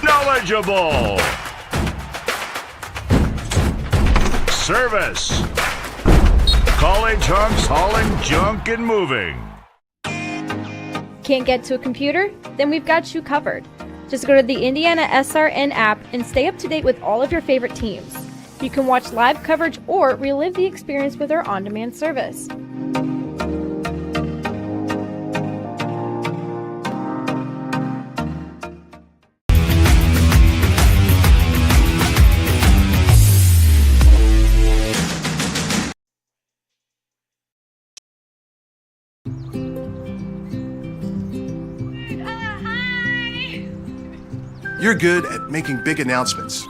Knowledgeable. Service. College Hunks Hauling, Junk, and Moving. Can't get to a computer? Then we've got you covered. Just go to the IndianaSRN app and stay up to date with all of your favorite teams. You can watch live coverage or relive the experience with our on-demand service. You're good at making big announcements.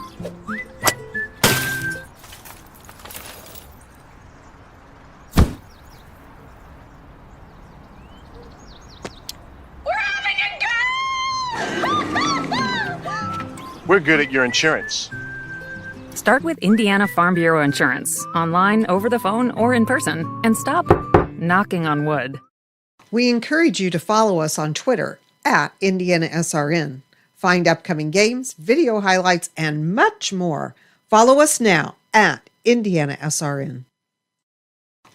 We're good at your insurance. Start with Indiana Farm Bureau Insurance, online, over the phone, or in person, and stop knocking on wood. We encourage you to follow us on Twitter at IndianaSRN. Find upcoming games, video highlights, and much more. Follow us now at IndianaSRN.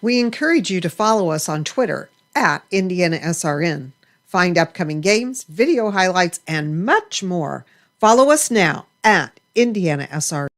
We encourage you to follow us on Twitter at IndianaSRN. Find upcoming games, video highlights, and much more. Follow us now at IndianaSRN.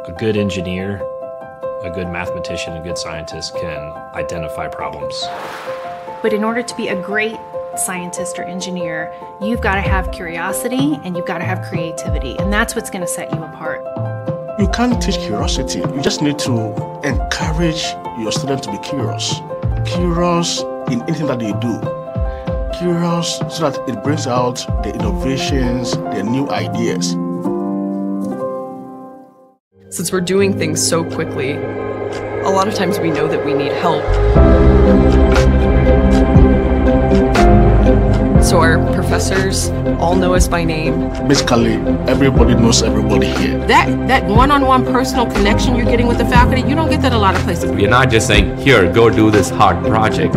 A good engineer, a good mathematician, a good scientist can identify problems. But in order to be a great scientist or engineer, you've got to have curiosity and you've got to have creativity, and that's what's going to set you apart. You can't teach curiosity. You just need to encourage your students to be curious. Curious in anything that they do. Curious so that it brings out the innovations, the new ideas. Since we're doing things so quickly, a lot of times we know that we need help. So our professors all know us by name. Basically, everybody knows everybody here. That one-on-one personal connection you're getting with the faculty, you don't get that a lot of places. We are not just saying, here, go do this hard project.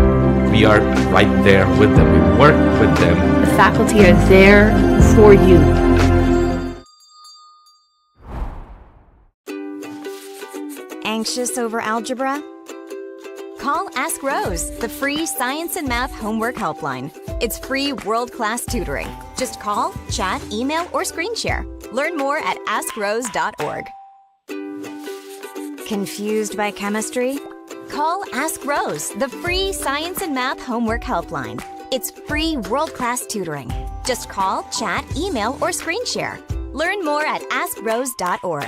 We are right there with them. We work with them. The faculty are there for you. Anxious over algebra? Call Ask Rose, the free science and math homework helpline. It's free world-class tutoring. Just call, chat, email, or screen share. Learn more at askrose.org. Confused by chemistry? Call Ask Rose, the free science and math homework helpline. It's free world-class tutoring. Just call, chat, email, or screen share. Learn more at askrose.org.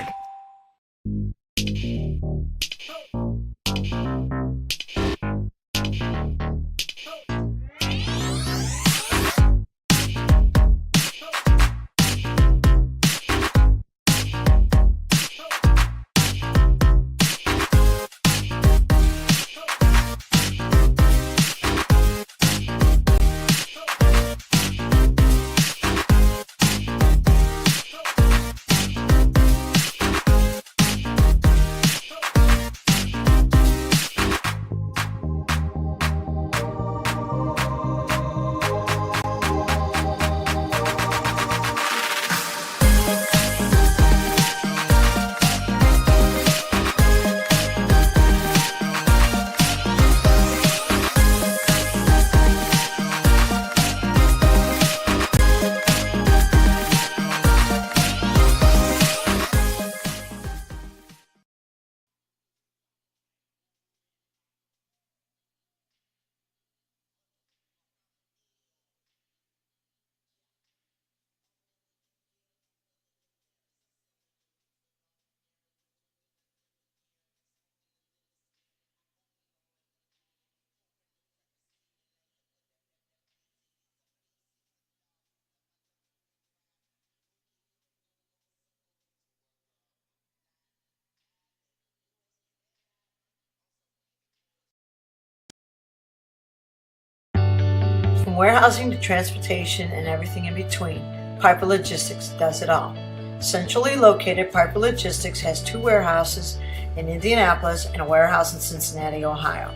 From warehousing to transportation and everything in between, Piper Logistics does it all. Centrally located, Piper Logistics has 2 warehouses in Indianapolis and a warehouse in Cincinnati, Ohio.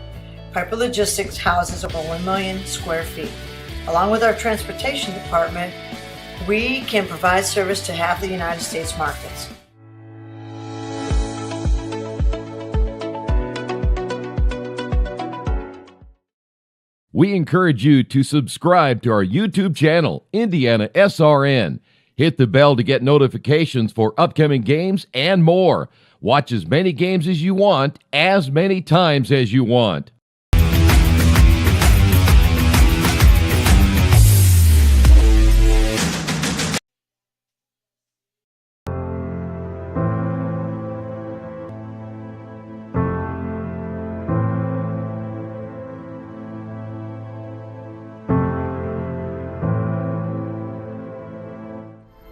Piper Logistics houses over 1 million square feet. Along with our transportation department, we can provide service to half the United States markets. We encourage you to subscribe to our YouTube channel, IndianaSRN. Hit the bell to get notifications for upcoming games and more. Watch as many games as you want, as many times as you want.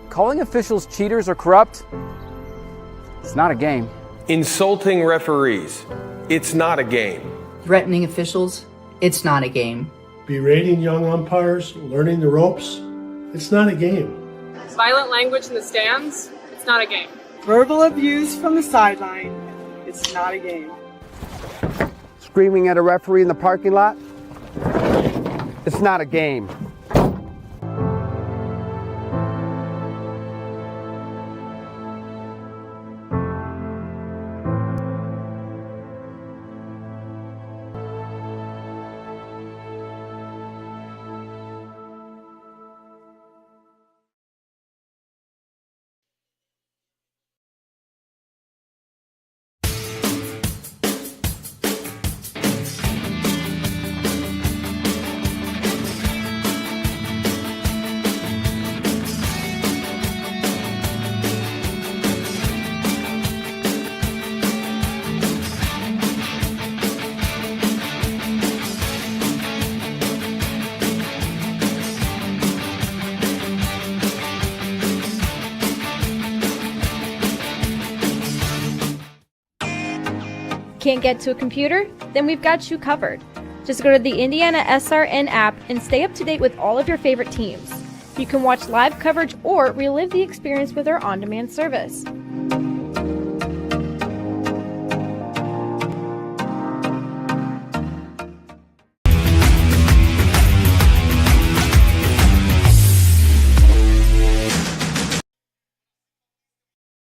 Calling officials cheaters or corrupt? It's not a game. Insulting referees. It's not a game. Threatening officials? It's not a game. Berating young umpires, learning the ropes? It's not a game. Violent language in the stands? It's not a game. Verbal abuse from the sideline. It's not a game. Screaming at a referee in the parking lot? It's not a game. Can't get to a computer? Then we've got you covered. Just go to the IndianaSRN app and stay up to date with all of your favorite teams. You can watch live coverage or relive the experience with our on-demand service.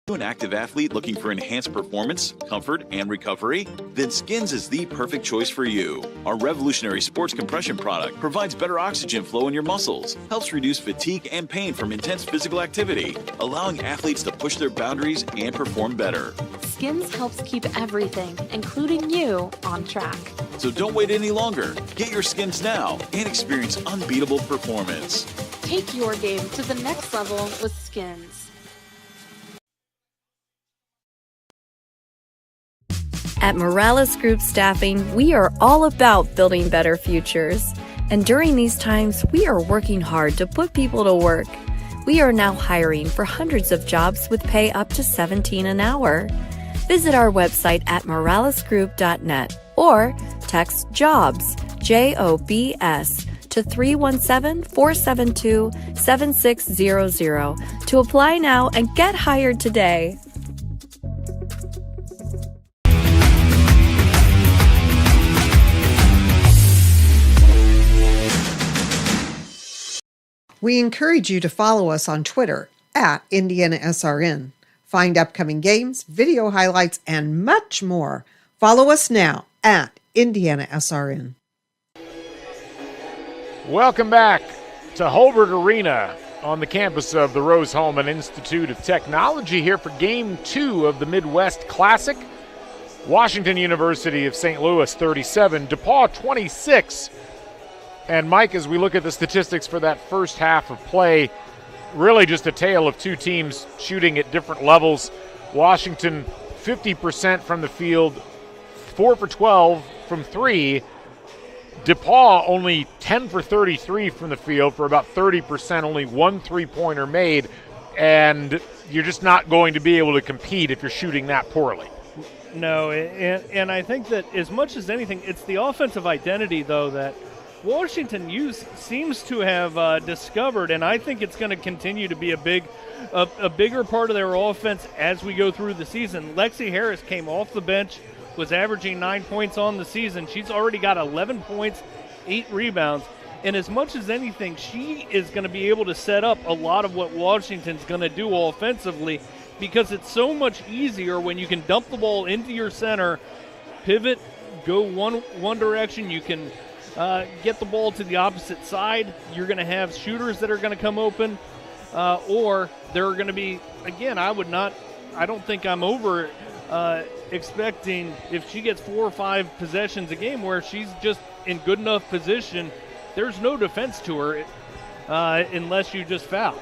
An active athlete looking for enhanced performance, comfort, and recovery? Then Skins is the perfect choice for you. Our revolutionary sports compression product provides better oxygen flow in your muscles, helps reduce fatigue and pain from intense physical activity, allowing athletes to push their boundaries and perform better. Skins helps keep everything, including you, on track. So don't wait any longer. Get your Skins now and experience unbeatable performance. Take your game to the next level with Skins. At Morales Group Staffing, we are all about building better futures. And during these times, we are working hard to put people to work. We are now hiring for hundreds of jobs with pay up to $17 an hour. Visit our website at moralesgroup.net or text JOBS, JOBS, to 317-472-7600 to apply now and get hired today. We encourage you to follow us on Twitter at IndianaSRN. Find upcoming games, video highlights, and much more. Follow us now at IndianaSRN. Welcome back to Holbert Arena on the campus of the Rose-Hulman Institute of Technology here for Game 2 of the Midwest Classic. Washington University of St. Louis 37, DePauw 26. And Mike, as we look at the statistics for that first half of play, really just a tale of two teams shooting at different levels. Washington 50% from the field, 4 for 12 from 3. DePauw only 10 for 33 from the field for about 30%, only 1 3-pointer made, and you're just not going to be able to compete if you're shooting that poorly. No, and I think that as much as anything, it's the offensive identity, though, that Washington seems to have discovered, and I think it's going to continue to be a bigger part of their offense as we go through the season. Lexi Harris came off the bench, was averaging 9 points on the season. She's already got 11 points, 8 rebounds, and as much as anything, she is going to be able to set up a lot of what Washington's going to do offensively, because it's so much easier when you can dump the ball into your center, pivot, go one direction. You can get the ball to the opposite side. You're going to have shooters that are going to come open, or there are going to be, again, I don't think I'm over expecting if she gets 4 or 5 possessions a game where she's just in good enough position, there's no defense to her unless you just foul.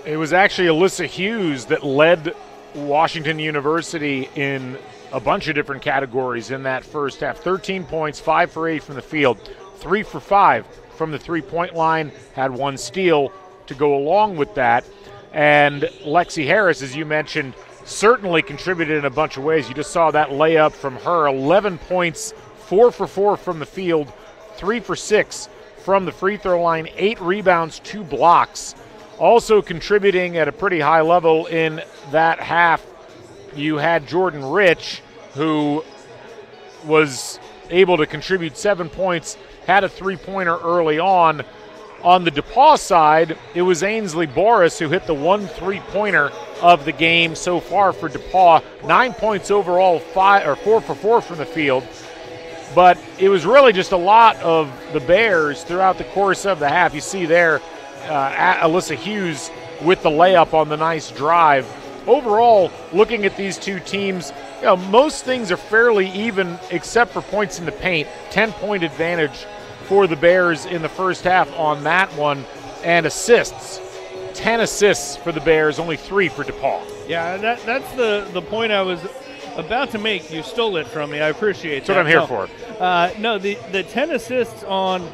It was actually Alyssa Hughes that led Washington University in a bunch of different categories in that first half. 13 points, 5 for 8 from the field, 3 for 5 from the three-point line, had 1 steal to go along with that. And Lexi Harris, as you mentioned, certainly contributed in a bunch of ways. You just saw that layup from her, 11 points, 4 for 4 from the field, 3 for 6 from the free throw line, 8 rebounds, 2 blocks. Also contributing at a pretty high level in that half, you had Jordan Rich, who was able to contribute 7 points, had a 3-pointer early on. On the DePauw side, it was Ainsley Boris who hit the 1 3-pointer of the game so far for DePauw. 9 points overall, 4 for 4 from the field. But it was really just a lot of the Bears throughout the course of the half. You see there Alyssa Hughes with the layup on the nice drive. Overall, looking at these two teams, most things are fairly even except for points in the paint. 10-point advantage for the Bears in the first half on that one. And assists, 10 assists for the Bears, only 3 for DePauw. Yeah, that's the point I was about to make. You stole it from me. I appreciate that. That's what I'm here for. No, the 10 assists on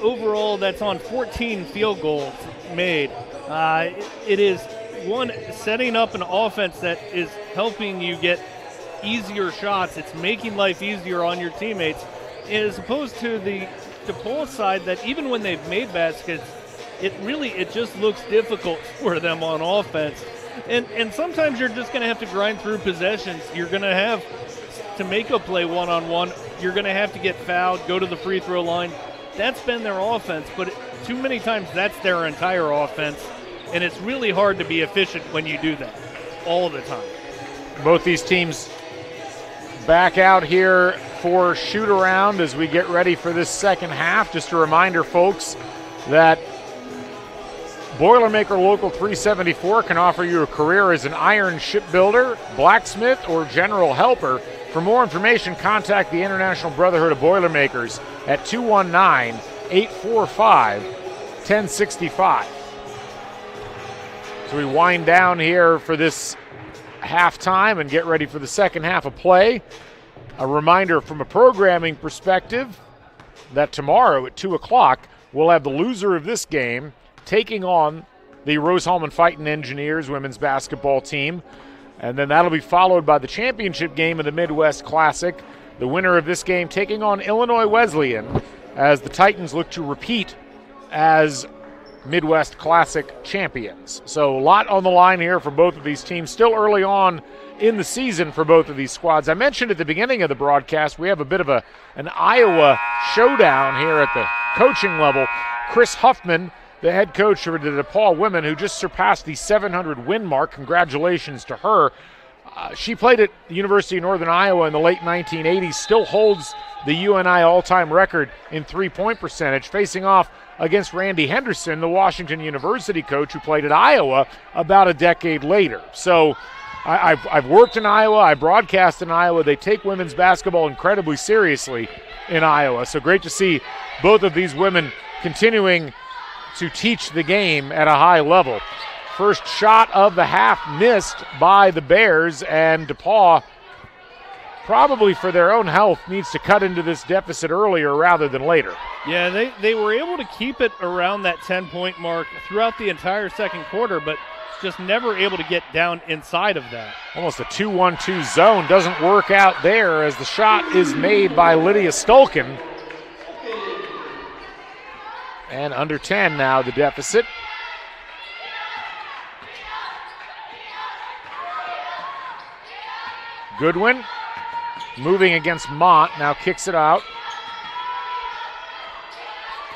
overall, that's on 14 field goals made. It is one setting up an offense that is helping you get easier shots. It's making life easier on your teammates, as opposed to the DePauw side that even when they've made baskets, it just looks difficult for them on offense. And sometimes you're just going to have to grind through possessions. You're going to have to make a play one-on-one. You're going to have to get fouled, go to the free throw line. That's been their offense, but too many times that's their entire offense, and it's really hard to be efficient when you do that all the time. Both these teams back out here for shoot-around as we get ready for this second half. Just a reminder, folks, that Boilermaker Local 374 can offer you a career as an iron shipbuilder, blacksmith, or general helper. For more information, contact the International Brotherhood of Boilermakers at 219-845-1065. So we wind down here for this halftime and get ready for the second half of play. A reminder from a programming perspective that tomorrow at 2 o'clock, we'll have the loser of this game taking on the Rose-Hulman Fighting Engineers women's basketball team. And then that'll be followed by the championship game of the Midwest Classic. The winner of this game taking on Illinois Wesleyan as the Titans look to repeat as Midwest Classic champions. So a lot on the line here for both of these teams. Still early on in the season for both of these squads. I mentioned at the beginning of the broadcast we have a bit of an Iowa showdown here at the coaching level. Chris Huffman, the head coach of the DePauw women, who just surpassed the 700 win mark. Congratulations to her. She played at the University of Northern Iowa in the late 1980s, still holds the UNI all-time record in three-point percentage, facing off against Randy Henderson, the Washington University coach who played at Iowa about a decade later. So I've worked in Iowa. I broadcast in Iowa. They take women's basketball incredibly seriously in Iowa. So great to see both of these women continuing to teach the game at a high level. First shot of the half missed by the Bears, and DePauw, probably for their own health, needs to cut into this deficit earlier rather than later. Yeah, they were able to keep it around that 10-point mark throughout the entire second quarter, but just never able to get down inside of that. Almost a 2-1-2 zone. Doesn't work out there as the shot is made by Lydia Stolkin. And under 10 now, the deficit. Goodwin moving against Mott, now kicks it out.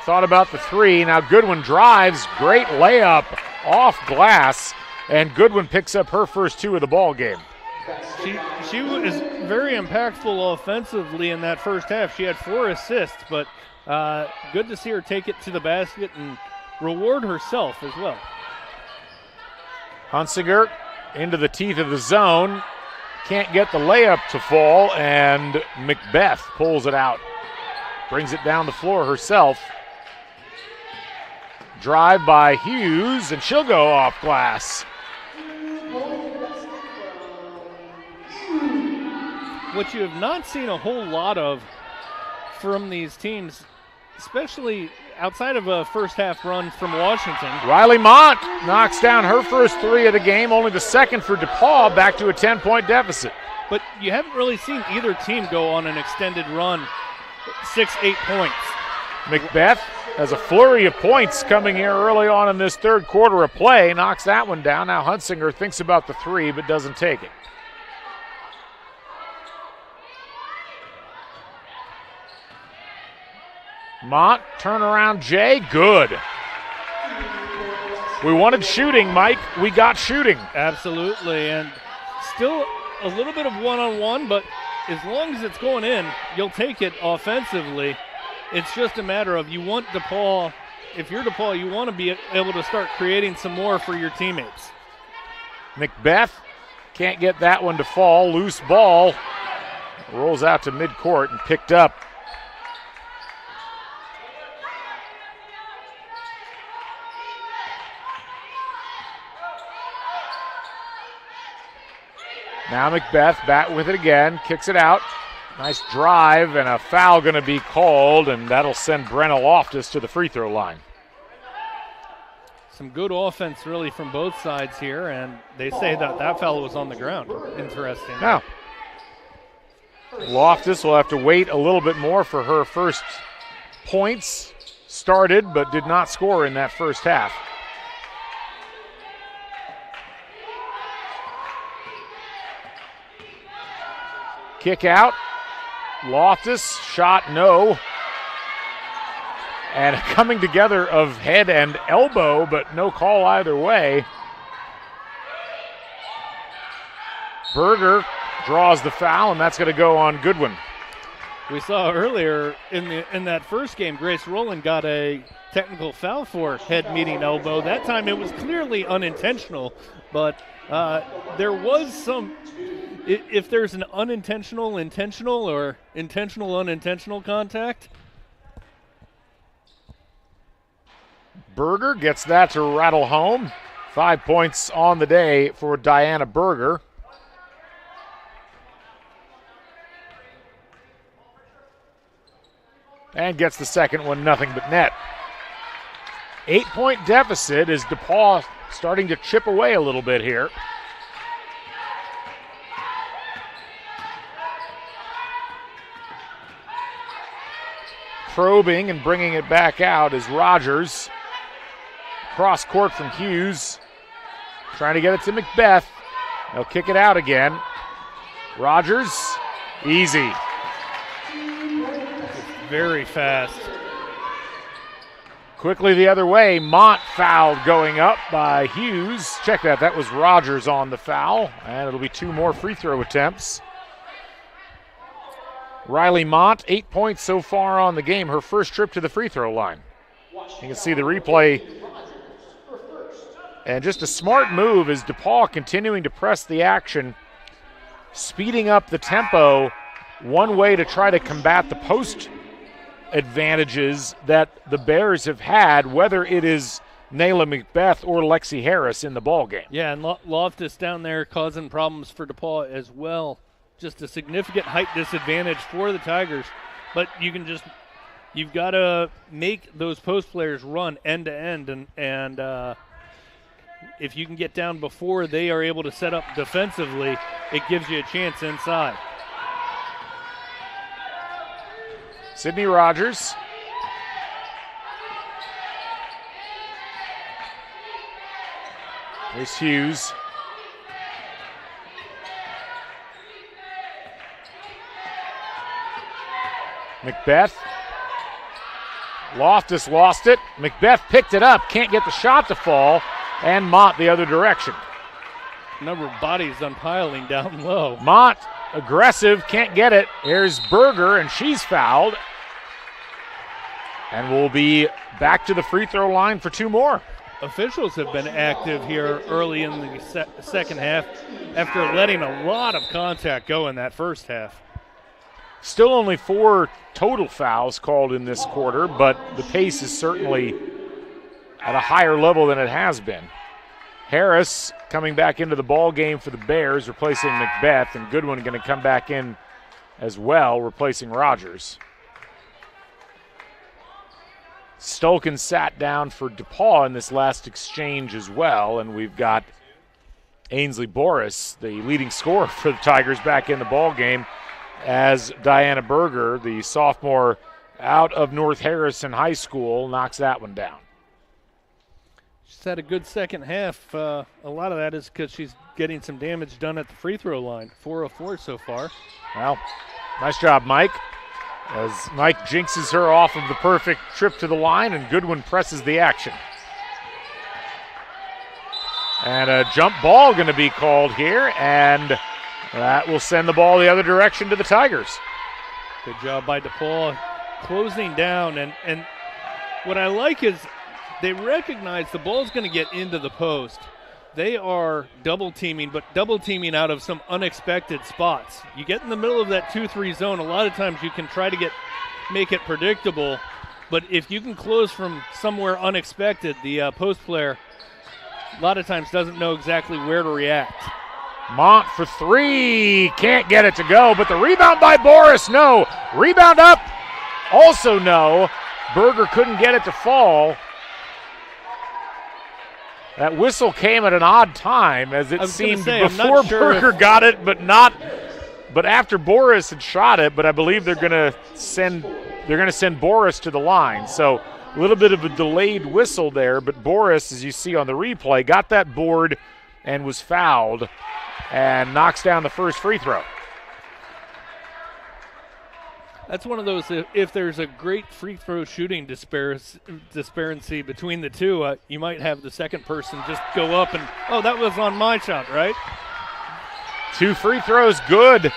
Thought about the three, now Goodwin drives, great layup off glass, and Goodwin picks up her first two of the ball game. She was very impactful offensively in that first half. She had 4 assists, but good to see her take it to the basket and reward herself as well. Hunsinger into the teeth of the zone. Can't get the layup to fall, and Macbeth pulls it out. Brings it down the floor herself. Drive by Hughes, and she'll go off glass. What you have not seen a whole lot of from these teams, especially outside of a first half run from Washington. Riley Mott knocks down her first three of the game, only the second for DePauw, back to a 10-point deficit. But you haven't really seen either team go on an extended run, 6-8 points. Macbeth has a flurry of points coming here early on in this third quarter of play, knocks that one down. Now Hunsinger thinks about the three but doesn't take it. Mott, turnaround Jay, good. We wanted shooting, Mike. We got shooting. Absolutely, and still a little bit of one-on-one, but as long as it's going in, you'll take it offensively. It's just a matter of you want DePauw, if you're DePauw, you want to be able to start creating some more for your teammates. Macbeth can't get that one to fall. Loose ball. Rolls out to midcourt and picked up. Now Macbeth back with it again, kicks it out. Nice drive, and a foul going to be called, and that'll send Brenna Loftus to the free throw line. Some good offense really from both sides here, and they say that foul was on the ground. Interesting. Now, Loftus will have to wait a little bit more for her first points. Started, but did not score in that first half. Kick out. Loftus, shot no. And coming together of head and elbow, but no call either way. Berger draws the foul, and that's going to go on Goodwin. We saw earlier in that first game, Grace Rowland got a technical foul for head meeting elbow. That time it was clearly unintentional, but there was some, if there's an unintentional, intentional, or intentional, unintentional contact. Berger gets that to rattle home. 5 points on the day for Diana Berger. And gets the second one, nothing but net. 8-point deficit as DePauw starting to chip away a little bit here. Probing and bringing it back out is Rogers. Cross court from Hughes. Trying to get it to Macbeth. They'll kick it out again. Rogers, easy. Very fast. Quickly the other way, Mont fouled going up by Hughes. Check that, that was Rogers on the foul, and it'll be 2 more free throw attempts. Riley Mont, 8 points so far on the game, her first trip to the free throw line. You can see the replay. And just a smart move as DePauw continuing to press the action, speeding up the tempo, one way to try to combat the post advantages that the Bears have had, whether it is Nayla Macbeth or Lexi Harris in the ball game. Yeah, and Loftus down there causing problems for DePauw as well. Just a significant height disadvantage for the Tigers. But you've got to make those post players run end to end, and if you can get down before they are able to set up defensively, it gives you a chance inside. Sydney Rogers. There's Hughes. Macbeth. Loftus lost it. Macbeth picked it up, can't get the shot to fall, and Mott the other direction. Number of bodies unpiling down low. Mott aggressive, can't get it. Here's Berger, and she's fouled. And we'll be back to the free throw line for 2 more. Officials have been active here early in the second half after letting a lot of contact go in that first half. Still only 4 total fouls called in this quarter, but the pace is certainly at a higher level than it has been. Harris coming back into the ball game for the Bears, replacing Macbeth, and Goodwin going to come back in as well, replacing Rogers. Stolken sat down for DePauw in this last exchange as well, and we've got Ainsley Boris, the leading scorer for the Tigers, back in the ball game as Diana Berger, the sophomore out of North Harrison High School, knocks that one down. She's had a good second half. A lot of that is because she's getting some damage done at the free throw line. 4 of 4 so far. Well, nice job, Mike. As Mike jinxes her off of the perfect trip to the line, and Goodwin presses the action. And a jump ball going to be called here, and that will send the ball the other direction to the Tigers. Good job by DePauw closing down, and what I like is they recognize the ball's going to get into the post. They are double teaming, but double teaming out of some unexpected spots. You get in the middle of that 2-3 zone, a lot of times you can try to make it predictable, but if you can close from somewhere unexpected, the post player a lot of times doesn't know exactly where to react. Mont for 3, can't get it to go, but the rebound by Boris, no. Rebound up, also no. Berger couldn't get it to fall. That whistle came at an odd time, as it seemed before Berger got it, but not but after Boris had shot it, but I believe they're going to send Boris to the line. So a little bit of a delayed whistle there, but Boris, as you see on the replay, got that board and was fouled and knocks down the first free throw. That's one of those, if there's a great free throw shooting disparity between the two, you might have the second person just go up and, oh, that was on my shot, right? 2 free throws, good.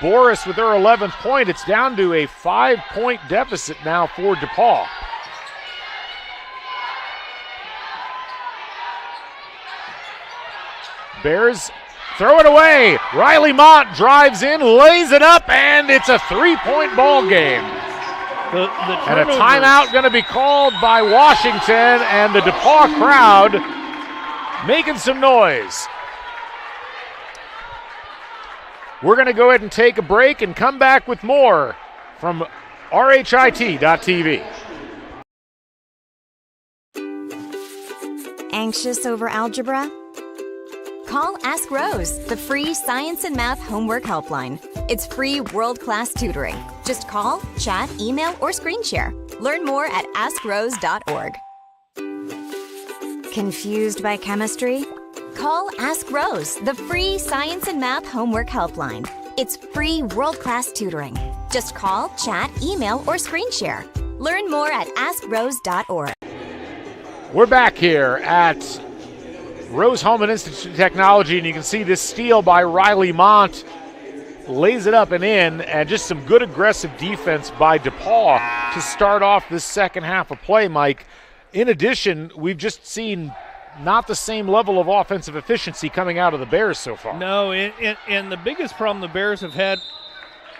Boris with her 11th point. It's down to a 5-point deficit now for DePauw. Bears throw it away. Riley Mott drives in, lays it up, and it's a 3-point ball game. And a timeout going to be called by Washington, and the DePauw crowd making some noise. We're going to go ahead and take a break and come back with more from RHIT.TV. Anxious over algebra? Call Ask Rose, the free science and math homework helpline. It's free world-class tutoring. Just call, chat, email, or screen share. Learn more at AskRose.org. Confused by chemistry? Call Ask Rose, the free science and math homework helpline. It's free world-class tutoring. Just call, chat, email, or screen share. Learn more at AskRose.org. We're back here at Rose Holman Institute of Technology, and you can see this steal by Riley Mont. Lays it up and in, and just some good aggressive defense by DePauw to start off this second half of play, Mike. In addition, we've just seen not the same level of offensive efficiency coming out of the Bears so far. No, and the biggest problem the Bears have had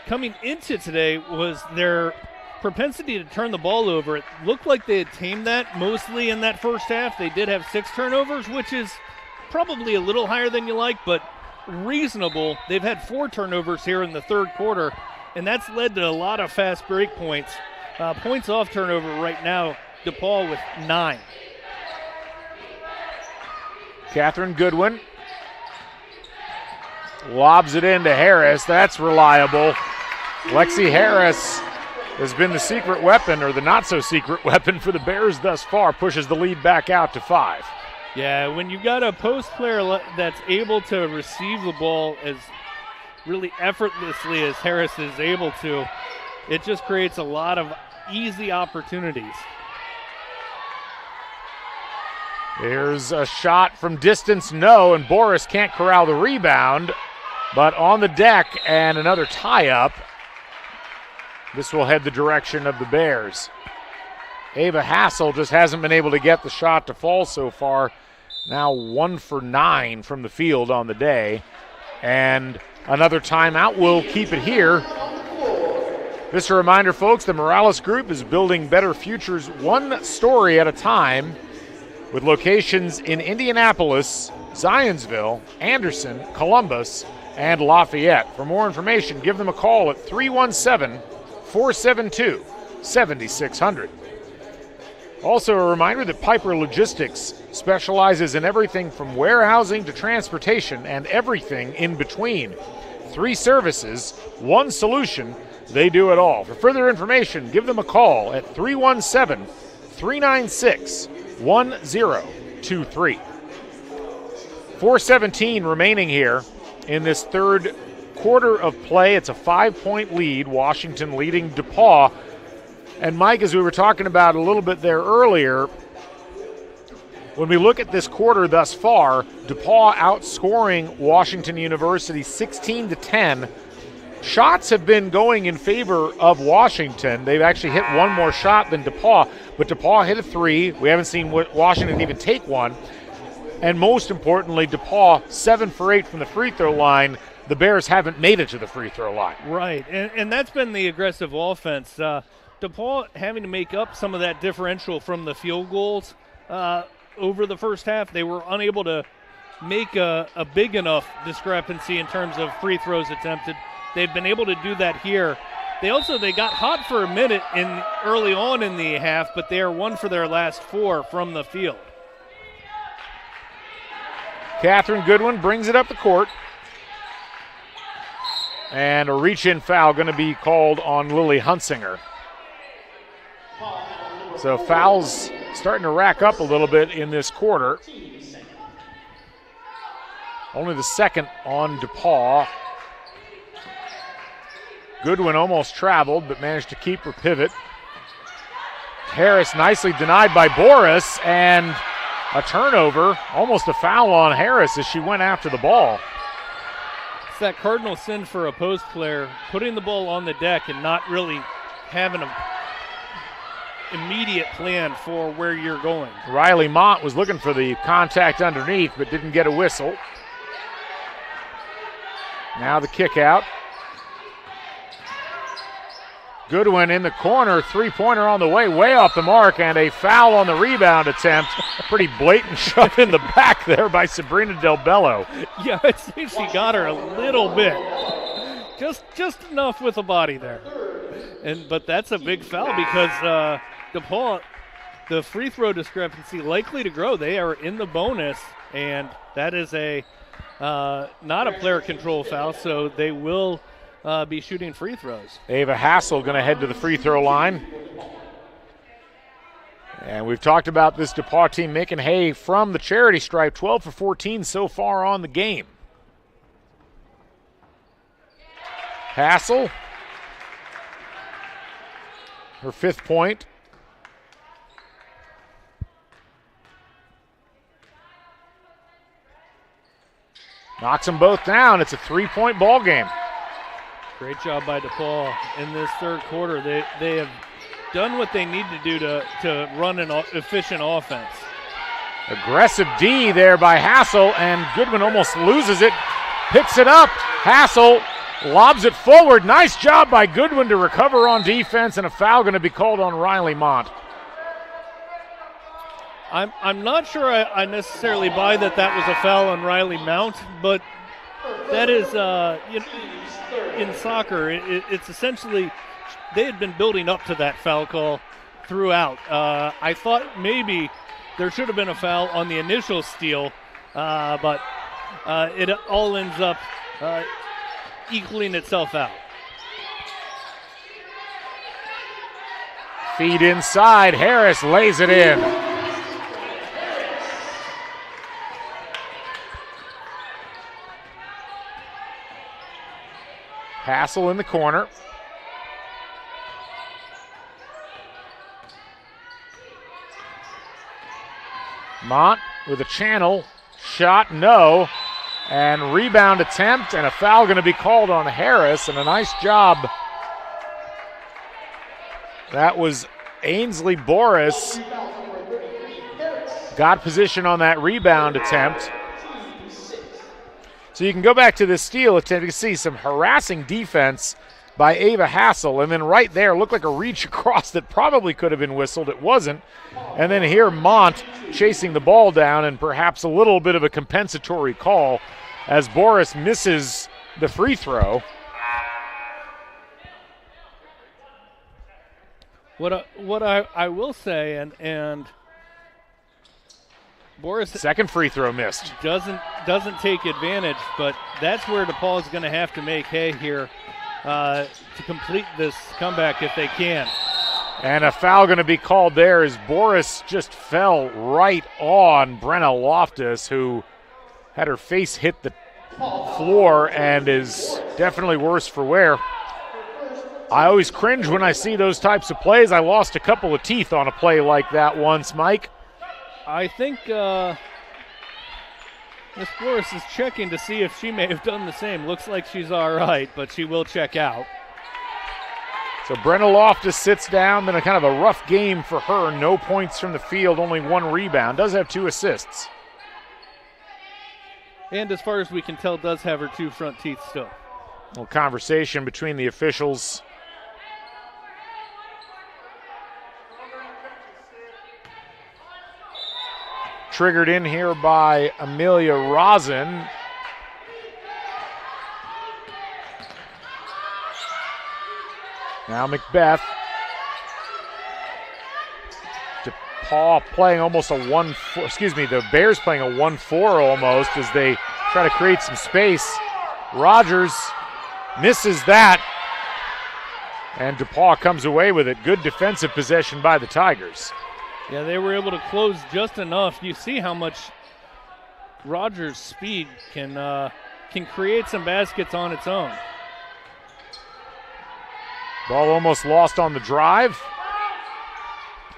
coming into today was their propensity to turn the ball over. It looked like they had tamed that mostly in that first half. They did have 6 turnovers, which is probably a little higher than you like, but reasonable. They've had 4 turnovers here in the third quarter, and that's led to a lot of fast break points. Points off turnover right now, DePauw with 9. Catherine Goodwin lobs it into Harris. That's reliable. Lexi Harris has been the secret weapon, or the not-so-secret weapon for the Bears thus far, pushes the lead back out to 5. Yeah, when you've got a post player that's able to receive the ball as really effortlessly as Harris is able to, it just creates a lot of easy opportunities. There's a shot from distance, no, and Boris can't corral the rebound, but on the deck and another tie-up. This will head the direction of the Bears. Ava Hassel just hasn't been able to get the shot to fall so far. Now 1 for 9 from the field on the day. And another timeout will keep it here. Just a reminder, folks, the Morales Group is building better futures one story at a time, with locations in Indianapolis, Zionsville, Anderson, Columbus, and Lafayette. For more information, give them a call at 317-472-7600. Also a reminder that Piper Logistics specializes in everything from warehousing to transportation and everything in between. 3 services, 1 solution, they do it all. For further information, give them a call at 317-396-1023. 4:17 remaining here in this third quarter of play. It's a 5-point lead, Washington leading DePauw. And Mike, as we were talking about a little bit there earlier, when we look at this quarter thus far, DePauw outscoring Washington University 16-10. Shots have been going in favor of Washington. They've actually hit one more shot than DePauw, but DePauw hit a 3. We haven't seen Washington even take one. And most importantly, DePauw 7 for 8 from the free throw line. The Bears haven't made it to the free throw line. Right, and that's been the aggressive offense. DePauw having to make up some of that differential from the field goals over the first half. They were unable to make a big enough discrepancy in terms of free throws attempted. They've been able to do that here. They got hot for a minute early on in the half, but they are 1 for their last 4 from the field. Catherine Goodwin brings it up the court. And a reach-in foul going to be called on Lily Hunsinger. So fouls starting to rack up a little bit in this quarter. Only the second on DePauw. Goodwin almost traveled, but managed to keep her pivot. Harris nicely denied by Boris, and a turnover, almost a foul on Harris as she went after the ball. It's that cardinal sin for a post player, putting the ball on the deck and not really having an immediate plan for where you're going. Riley Mott was looking for the contact underneath, but didn't get a whistle. Now the kick out. Goodwin in the corner, three-pointer on the way off the mark, and a foul on the rebound attempt. Pretty blatant shove in the back there by Sabrina Del Bello. Yeah, I think she got her a little bit. Just enough with the body there. But that's a big foul because DePauw, the free throw discrepancy likely to grow. They are in the bonus, and that is a not a player control foul, so they will be shooting free throws. Ava Hassel going to head to the free throw line. And we've talked about this DePauw team making hay from the charity stripe, 12 for 14 so far on the game. Hassel, her 5th point. Knocks them both down. It's a 3-point ball game. Great job by DePauw in this third quarter. They have done what they need to do to run an efficient offense. Aggressive D there by Hassel, and Goodwin almost loses it. Picks it up. Hassel lobs it forward. Nice job by Goodwin to recover on defense, and a foul going to be called on Riley Mott. I'm not sure I necessarily buy that was a foul on Riley Mount, but that is in soccer, it's essentially they had been building up to that foul call throughout. I thought maybe there should have been a foul on the initial steal, but it all ends up equaling itself out. Feed inside. Harris lays it in. Hassel in the corner. Mott with a channel. Shot, no. And rebound attempt, and a foul going to be called on Harris, and a nice job. That was Ainsley Boris. Got position on that rebound attempt. So you can go back to the steal attempt. You can see some harassing defense by Ava Hassel. And then right there, looked like a reach across that probably could have been whistled. It wasn't. And then here, Mont chasing the ball down, and perhaps a little bit of a compensatory call as Boris misses the free throw. What I will say, and Boris second free throw missed. Doesn't take advantage, but that's where DePauw is going to have to make hay here to complete this comeback if they can. And a foul going to be called there as Boris just fell right on Brenna Loftus, who had her face hit the floor and is definitely worse for wear. I always cringe when I see those types of plays. I lost a couple of teeth on a play like that once, Mike. I think Miss Boris is checking to see if she may have done the same. Looks like she's all right, but she will check out. So Brenna Loftus sits down, then a kind of a rough game for her. No points from the field, only 1 rebound. Does have 2 assists. And as far as we can tell, does have her 2 front teeth still. A little conversation between the officials. Triggered in here by Amelia Rosen. Now Macbeth. DePauw playing almost a 1-4, the Bears playing a 1-4 almost as they try to create some space. Rogers Misses that. And DePauw comes away with it. Good defensive possession by the Tigers. Yeah, they were able to close just enough. You see how much Rogers' speed can create some baskets on its own. Ball almost lost on the drive.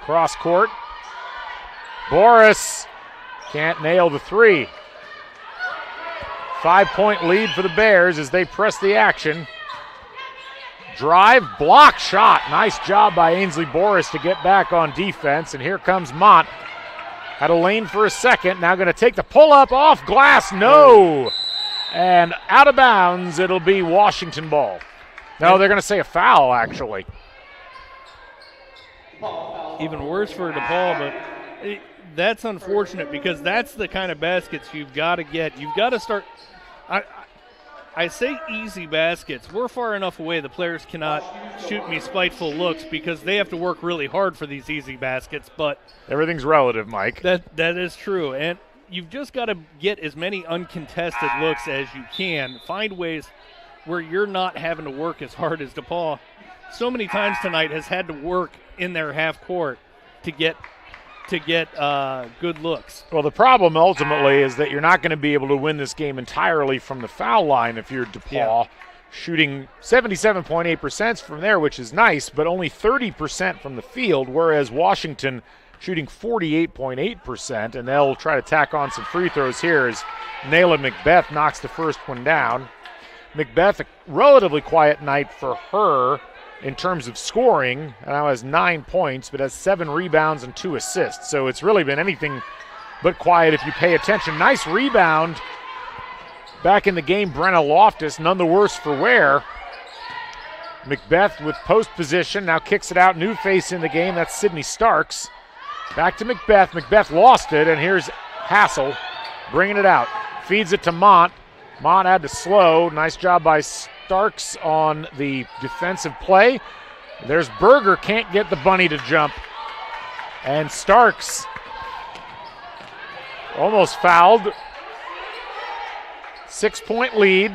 Cross court. Boris can't nail the three. 5-point lead for the Bears as they press the action. Drive, block shot. Nice job by Ainsley Boris to get back on defense. And here comes Mont. Had a lane for a second. Now going to take the pull-up off glass. No. And out of bounds. It'll be Washington ball. No, they're going to say a foul, actually. Even worse for DePauw, but that's unfortunate because that's the kind of baskets you've got to get. You've got to start. I say easy baskets. We're far enough away the players cannot shoot me spiteful looks because they have to work really hard for these easy baskets. But everything's relative, Mike. That is true. And you've just got to get as many uncontested looks as you can. Find ways where you're not having to work as hard as DePauw so many times tonight has had to work in their half court to get good looks. Well, the problem ultimately is that you're not going to be able to win this game entirely from the foul line if you're DePauw, shooting 77.8% from there, which is nice, but only 30% from the field, whereas Washington shooting 48.8%, and they'll try to tack on some free throws here as Nayla Macbeth knocks the first one down. Macbeth, a relatively quiet night for her in terms of scoring, now has 9 points, but has 7 rebounds and 2 assists. So it's really been anything but quiet if you pay attention. Nice rebound back in the game, Brenna Loftus, none the worse for wear. Macbeth with post position, now kicks it out. New face in the game, that's Sydney Starks. Back to Macbeth. Macbeth lost it, and here's Hassel bringing it out. Feeds it to Mont. Mont had to slow. Nice job by Starks on the defensive play. There's Berger, can't get the bunny to jump. And Starks almost fouled. 6-point lead.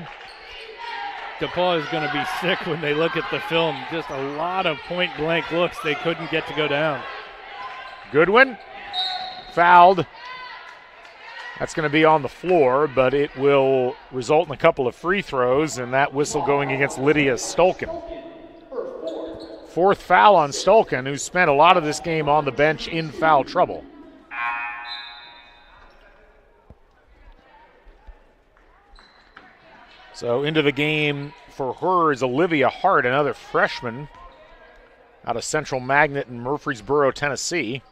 DePauw is going to be sick when they look at the film. Just a lot of point-blank looks they couldn't get to go down. Goodwin fouled. That's going to be on the floor, but it will result in a couple of free throws, and that whistle going against Lydia Stolken. 4th foul on Stolken, who spent a lot of this game on the bench in foul trouble. So into the game for her is Olivia Hart, another freshman out of Central Magnet in Murfreesboro, Tennessee.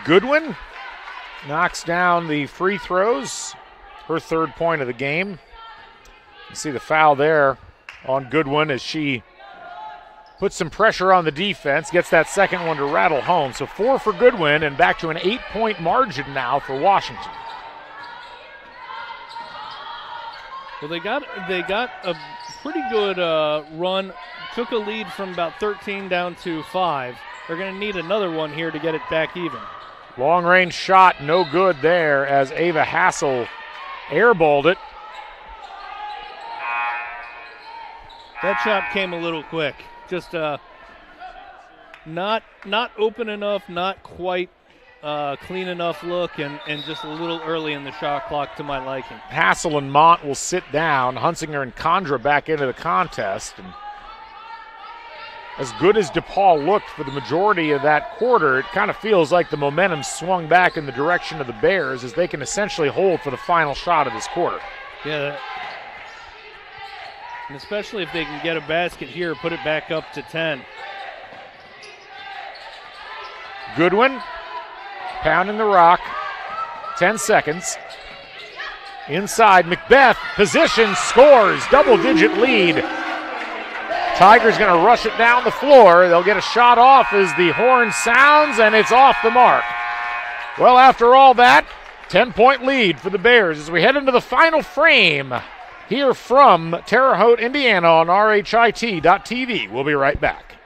Goodwin knocks down the free throws, her 3rd point of the game. You see the foul there on Goodwin as she puts some pressure on the defense, gets that second one to rattle home. So 4 for Goodwin and back to an 8-point margin now for Washington. Well, they got a pretty good run, took a lead from about 13 down to 5. They're going to need another one here to get it back even. Long range shot, no good there as Ava Hassel airballed it. That shot came a little quick. Just not open enough, not quite clean enough look, and just a little early in the shot clock to my liking. Hassel and Mont will sit down. Hunsinger and Condra back into the contest. And as good as DePauw looked for the majority of that quarter, it kind of feels like the momentum swung back in the direction of the Bears as they can essentially hold for the final shot of this quarter. Yeah, and especially if they can get a basket here, put it back up to 10. Goodwin pounding the rock, 10 seconds. Inside, Macbeth, position, scores, double-digit lead. Tigers going to rush it down the floor. They'll get a shot off as the horn sounds, and it's off the mark. Well, after all that, 10-point lead for the Bears as we head into the final frame here from Terre Haute, Indiana on RHIT.TV. We'll be right back.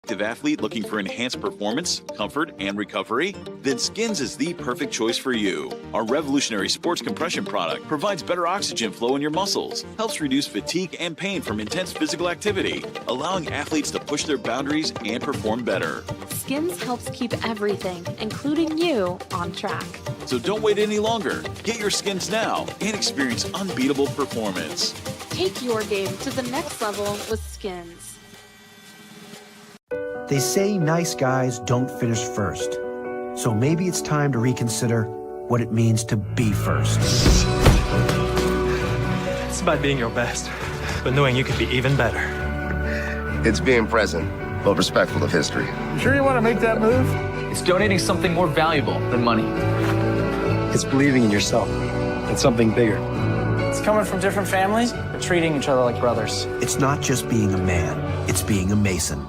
Active athlete looking for enhanced performance, comfort, and recovery? Then Skins is the perfect choice for you. Our revolutionary sports compression product provides better oxygen flow in your muscles, helps reduce fatigue and pain from intense physical activity, allowing athletes to push their boundaries and perform better. Skins helps keep everything, including you, on track. So don't wait any longer. Get your Skins now and experience unbeatable performance. Take your game to the next level with Skins. They say nice guys don't finish first. So maybe it's time to reconsider what it means to be first. It's about being your best, but knowing you can be even better. It's being present, but respectful of history. You sure you want to make that move? It's donating something more valuable than money. It's believing in yourself and something bigger. It's coming from different families, but treating each other like brothers. It's not just being a man, it's being a Mason.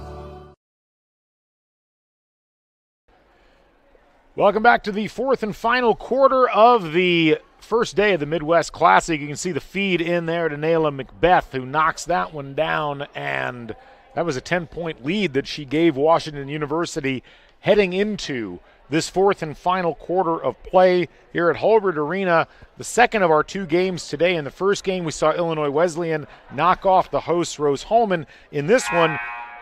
Welcome back to the fourth and final quarter of the first day of the Midwest Classic. You can see the feed in there to Nayla Macbeth, who knocks that one down, and that was a 10-point lead that she gave Washington University heading into this fourth and final quarter of play here at Hulbert Arena. The second of our two games today. In the first game, we saw Illinois Wesleyan knock off the hosts Rose-Hulman. In this one,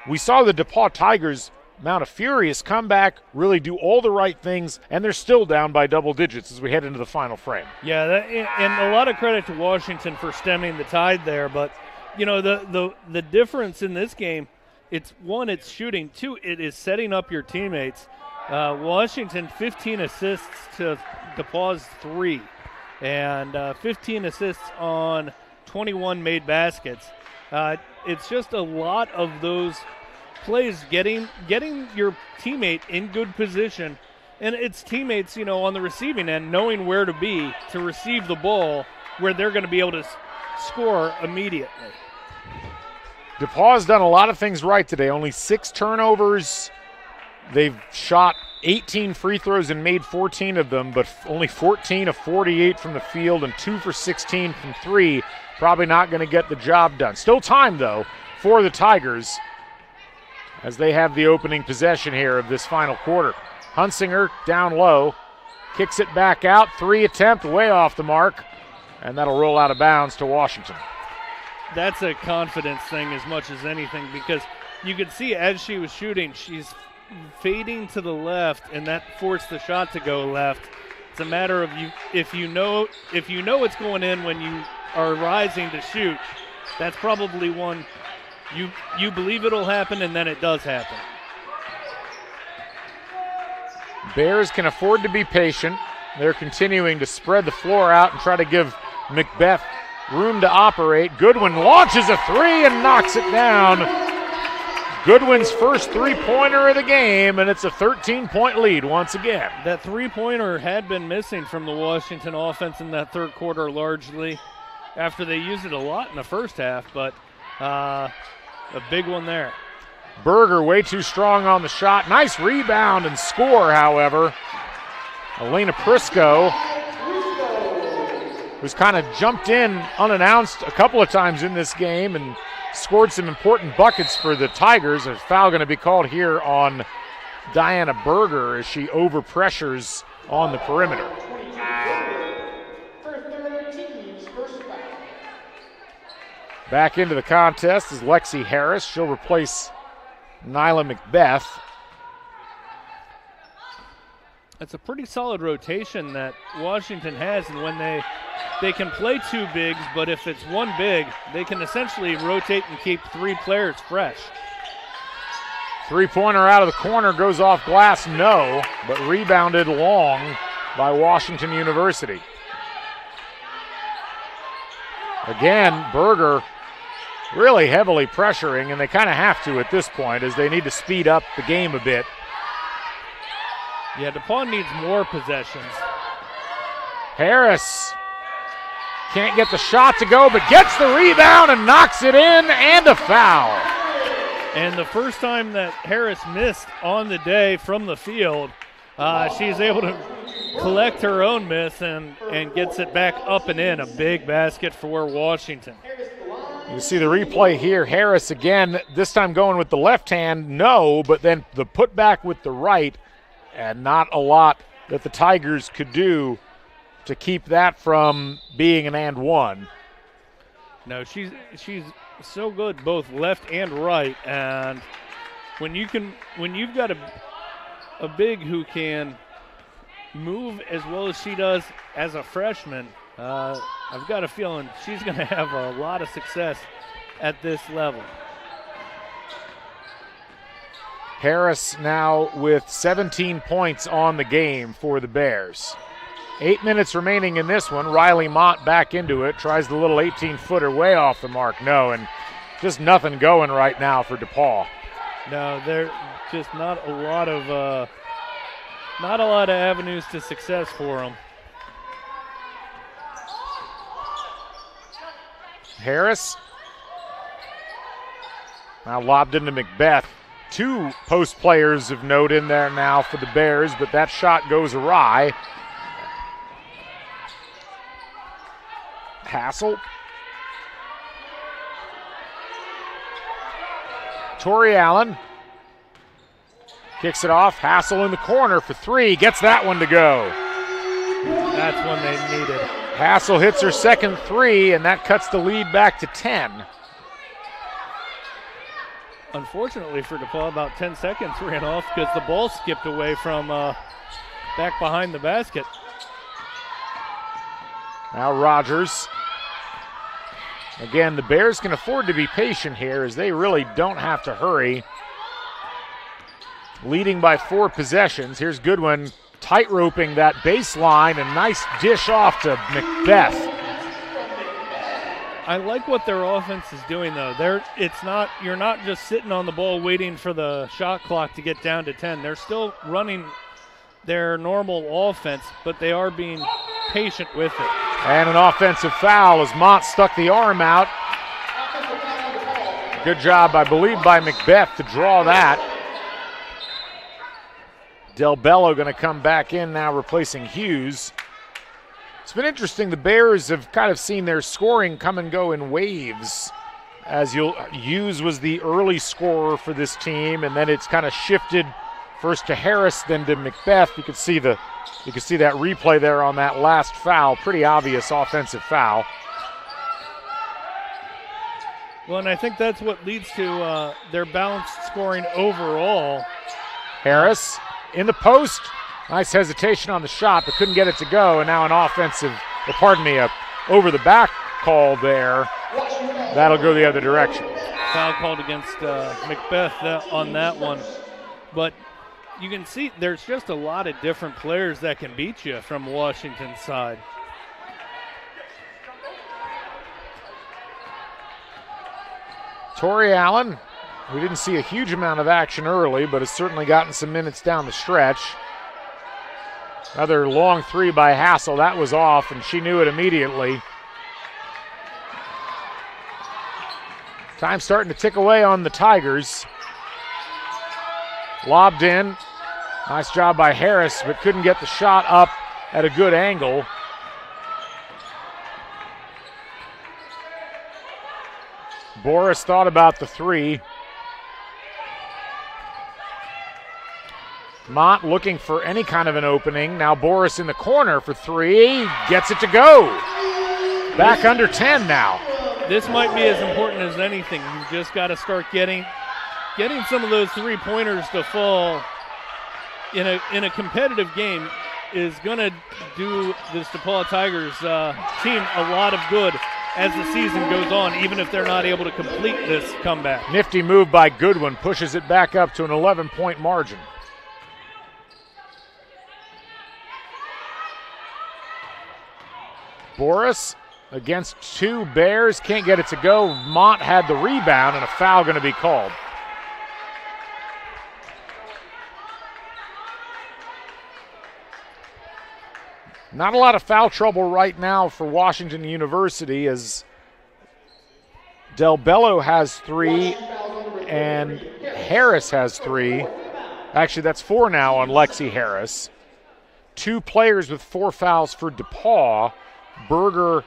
we saw the DePauw Tigers mount a furious comeback, really do all the right things, and they're still down by double digits as we head into the final frame. Yeah, and a lot of credit to Washington for stemming the tide there. But, you know, the difference in this game, it's one, it's shooting. Two, it is setting up your teammates. Washington, 15 assists to DePauw's 3, and 15 assists on 21 made baskets. It's just a lot of those plays getting your teammate in good position, and its teammates, you know, on the receiving end knowing where to be to receive the ball where they're going to be able to score immediately. DePauw's done a lot of things right today. Only 6 turnovers. They've shot 18 free throws and made 14 of them, but only 14 of 48 from the field and 2 for 16 from 3. Probably not going to get the job done. Still time, though, for the Tigers as they have the opening possession here of this final quarter. Hunsinger down low, kicks it back out. 3 attempt, way off the mark, and that'll roll out of bounds to Washington. That's a confidence thing as much as anything, because you could see as she was shooting, she's fading to the left, and that forced the shot to go left. It's a matter of if you know it's going in when you are rising to shoot, that's probably one you believe it'll happen, and then it does happen. Bears can afford to be patient. They're continuing to spread the floor out and try to give Macbeth room to operate. Goodwin launches a 3 and knocks it down. Goodwin's first three-pointer of the game, and it's a 13-point lead once again. That three-pointer had been missing from the Washington offense in that third quarter largely, after they used it a lot in the first half, but a big one there. Berger way too strong on the shot. Nice rebound and score, however. Elena Prisco, who's kind of jumped in unannounced a couple of times in this game and scored some important buckets for the Tigers. A foul going to be called here on Diana Berger as she overpressures on the perimeter. Back into the contest is Lexi Harris. She'll replace Nyla Macbeth. It's a pretty solid rotation that Washington has, and when they can play 2 bigs, but if it's 1 big, they can essentially rotate and keep 3 players fresh. Three-pointer out of the corner goes off glass, no, but rebounded long by Washington University. Again, Berger really heavily pressuring, and they kind of have to at this point as they need to speed up the game a bit. Yeah, DePauw needs more possessions. Harris can't get the shot to go, but gets the rebound and knocks it in, and a foul. And the first time that Harris missed on the day from the field, she's able to collect her own miss and gets it back up and in. A big basket for Washington. You see the replay here. Harris again, this time going with the left hand, no, but then the putback with the right, and not a lot that the Tigers could do to keep that from being an and one. No, she's so good both left and right, and when you've got a big who can move as well as she does as a freshman, I've got a feeling she's going to have a lot of success at this level. Harris now with 17 points on the game for the Bears. 8 minutes remaining in this one. Riley Mott back into it, tries the little 18-footer way off the mark. No, and just nothing going right now for DePauw. No, there's just not a lot of avenues to success for them. Harris now lobbed into Macbeth. 2 post players of note in there now for the Bears, but that shot goes awry. Hassel. Tori Allen kicks it off. Hassel in the corner for 3. Gets that one to go. That's one they needed. Hassel hits her second 3, and that cuts the lead back to 10. Unfortunately for DePauw, about 10 seconds ran off because the ball skipped away from back behind the basket. Now Rogers. Again, the Bears can afford to be patient here as they really don't have to hurry. Leading by 4 possessions. Here's Goodwin tight-roping that baseline, and nice dish off to Macbeth. I like what their offense is doing, though. You're not just sitting on the ball waiting for the shot clock to get down to 10. They're still running their normal offense, but they are being patient with it. And an offensive foul as Mott stuck the arm out. Good job, I believe, by Macbeth to draw that. Del Bello going to come back in now, replacing Hughes. It's been interesting. The Bears have kind of seen their scoring come and go in waves. Hughes was the early scorer for this team, and then it's kind of shifted first to Harris, then to Macbeth. You can see that replay there on that last foul. Pretty obvious offensive foul. Well, and I think that's what leads to their balanced scoring overall. Harris in the post. Nice hesitation on the shot, but couldn't get it to go. And now an over the back call there. That'll go the other direction. Foul called against Macbeth on that one. But you can see there's just a lot of different players that can beat you from Washington's side. Tori Allen, we didn't see a huge amount of action early, but has certainly gotten some minutes down the stretch. Another long 3 by Hassel. That was off, and she knew it immediately. Time starting to tick away on the Tigers. Lobbed in. Nice job by Harris, but couldn't get the shot up at a good angle. Boris thought about the 3. Mott looking for any kind of an opening. Now Boris in the corner for 3. Gets it to go. Back under 10 now. This might be as important as anything. You've just got to start getting some of those 3-pointers to fall in a competitive game is going to do this DePauw Tigers team a lot of good as the season goes on, even if they're not able to complete this comeback. Nifty move by Goodwin, pushes it back up to an 11-point margin. Boris against 2 Bears, can't get it to go. Mott had the rebound, and a foul going to be called. Not a lot of foul trouble right now for Washington University as Del Bello has 3 and Harris has 3. Actually, that's 4 now on Lexi Harris. 2 players with 4 fouls for DePauw, Berger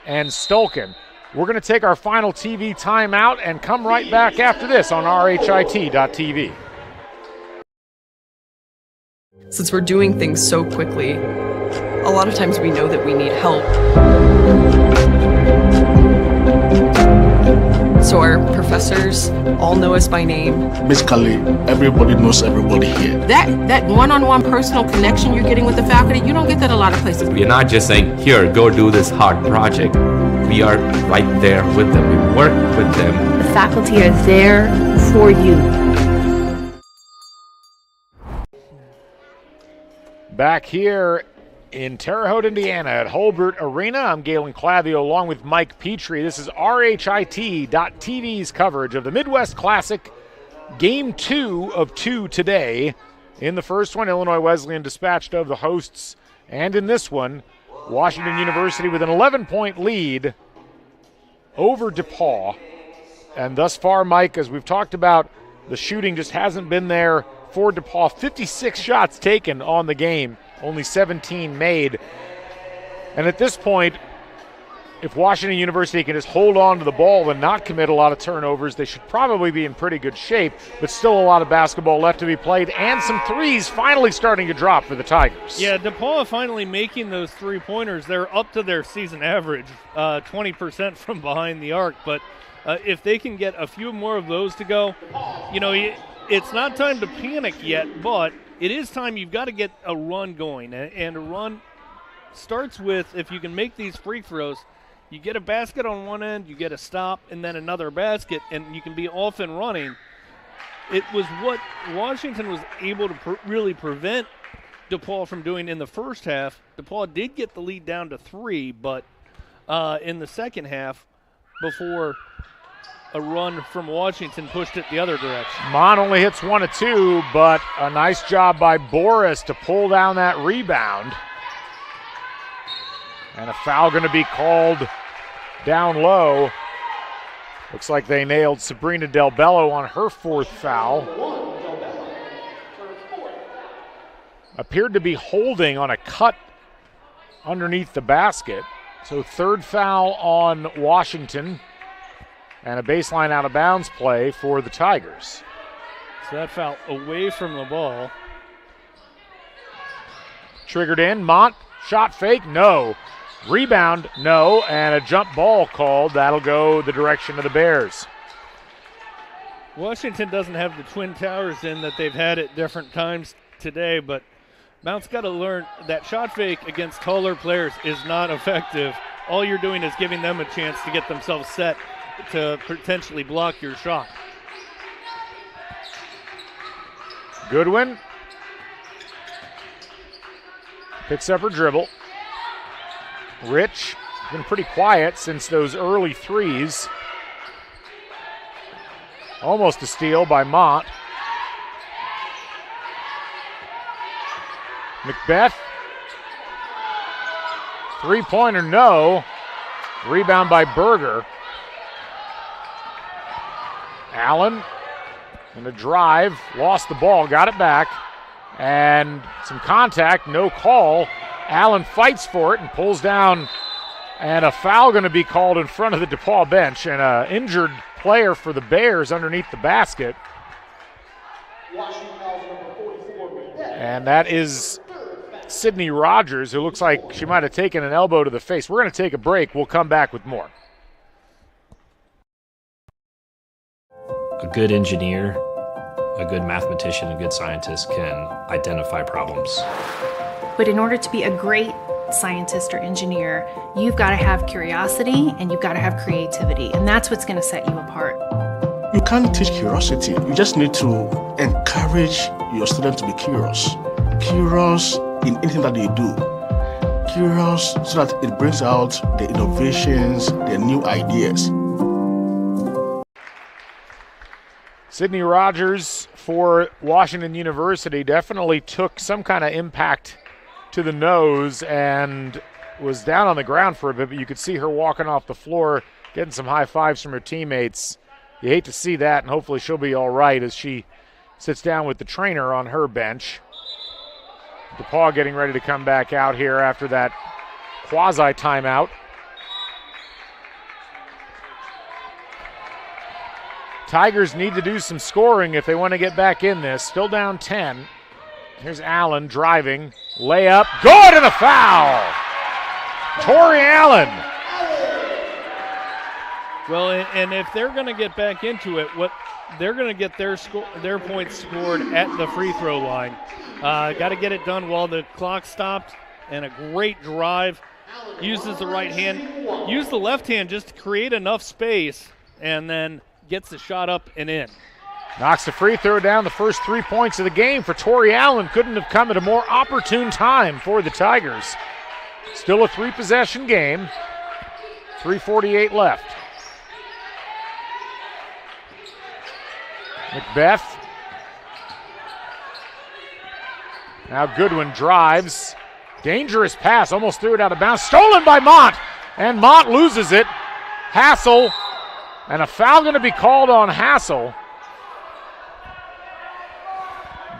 and Stolken. We're going to take our final TV timeout and come right back after this on RHIT.TV. Since we're doing things so quickly, a lot of times we know that we need help. So our professors all know us by name. Basically, everybody knows everybody here. That one-on-one personal connection you're getting with the faculty, you don't get that a lot of places. We're not just saying, here, go do this hard project. We are right there with them. We work with them. The faculty are there for you. Back here in Terre Haute, Indiana at Holbert Arena, I'm Galen Clavio along with Mike Petrie. This is RHIT.TV's coverage of the Midwest Classic, Game 2 of 2 today. In the first one, Illinois Wesleyan dispatched of the hosts, and in this one, Washington University with an 11-point lead over DePauw. And thus far, Mike, as we've talked about, the shooting just hasn't been there for DePauw. 56 shots taken on the game, only 17 made. And at this point, if Washington University can just hold on to the ball and not commit a lot of turnovers, they should probably be in pretty good shape, but still a lot of basketball left to be played, and some threes finally starting to drop for the Tigers. Yeah, DePauw finally making those three-pointers. They're up to their season average, 20% from behind the arc, but if they can get a few more of those to go, you know, it's not time to panic yet, but it is time. You've got to get a run going, and a run starts with, if you can make these free throws, you get a basket on one end, you get a stop, and then another basket, and you can be off and running. It was what Washington was able to really prevent DePauw from doing in the first half. DePauw did get the lead down to 3, but in the second half, before a run from Washington pushed it the other direction. Mont only hits 1 of 2, but a nice job by Boris to pull down that rebound. And a foul going to be called down low. Looks like they nailed Sabrina Del Bello on her 4th foul. Appeared to be holding on a cut underneath the basket. So 3rd foul on Washington. And a baseline out of bounds play for the Tigers. So that foul away from the ball. Triggered in. Mont, shot fake, no. Rebound, no. And a jump ball called. That'll go the direction of the Bears. Washington doesn't have the Twin Towers in that they've had at different times today, but Mount's got to learn that shot fake against taller players is not effective. All you're doing is giving them a chance to get themselves set to potentially block your shot. Goodwin picks up her dribble. Rich been pretty quiet since those early threes. Almost a steal by Mont. Macbeth. Three-pointer, no. Rebound by Berger. Allen in the drive, lost the ball, got it back, and some contact, no call. Allen fights for it and pulls down, and a foul going to be called in front of the DePauw bench, and an injured player for the Bears underneath the basket. And that is Sydney Rogers, who looks like she might have taken an elbow to the face. We're going to take a break. We'll come back with more. A good engineer, a good mathematician, a good scientist can identify problems. But in order to be a great scientist or engineer, you've got to have curiosity and you've got to have creativity, and that's what's going to set you apart. You can't teach curiosity. You just need to encourage your students to be curious. Curious in anything that they do. Curious so that it brings out the innovations, the new ideas. Sydney Rogers for Washington University definitely took some kind of impact to the nose and was down on the ground for a bit, but you could see her walking off the floor, getting some high fives from her teammates. You hate to see that, and hopefully she'll be all right as she sits down with the trainer on her bench. DePauw getting ready to come back out here after that quasi-timeout. Tigers need to do some scoring if they want to get back in this. Still down 10. Here's Allen driving. Layup. Good, and a foul. Tori Allen. Well, and if they're going to get back into it, they're going to get their points scored at the free throw line. Got to get it done while the clock stopped, and a great drive. Uses the right hand, use the left hand just to create enough space, and then gets the shot up and in. Knocks the free throw down. The first 3 points of the game for Tori Allen couldn't have come at a more opportune time for the Tigers. Still a 3-possession game. 3:48 left. Macbeth. Now Goodwin drives. Dangerous pass, almost threw it out of bounds. Stolen by Mott, and Mott loses it. Hassel, and a foul going to be called on Hassel.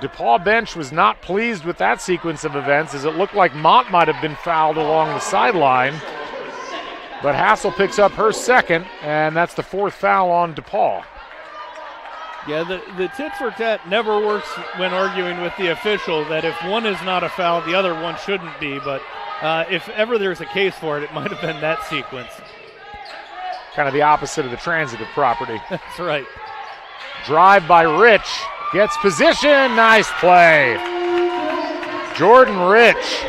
DePauw bench was not pleased with that sequence of events, as it looked like Mott might have been fouled along the sideline. But Hassel picks up her second, and that's the 4th foul on DePauw. Yeah, the tit for tat never works when arguing with the official, that if one is not a foul, the other one shouldn't be. But if ever there's a case for it, it might have been that sequence. Kind of the opposite of the transitive property. That's right. Drive by Rich. Gets position. Nice play. Jordan Rich.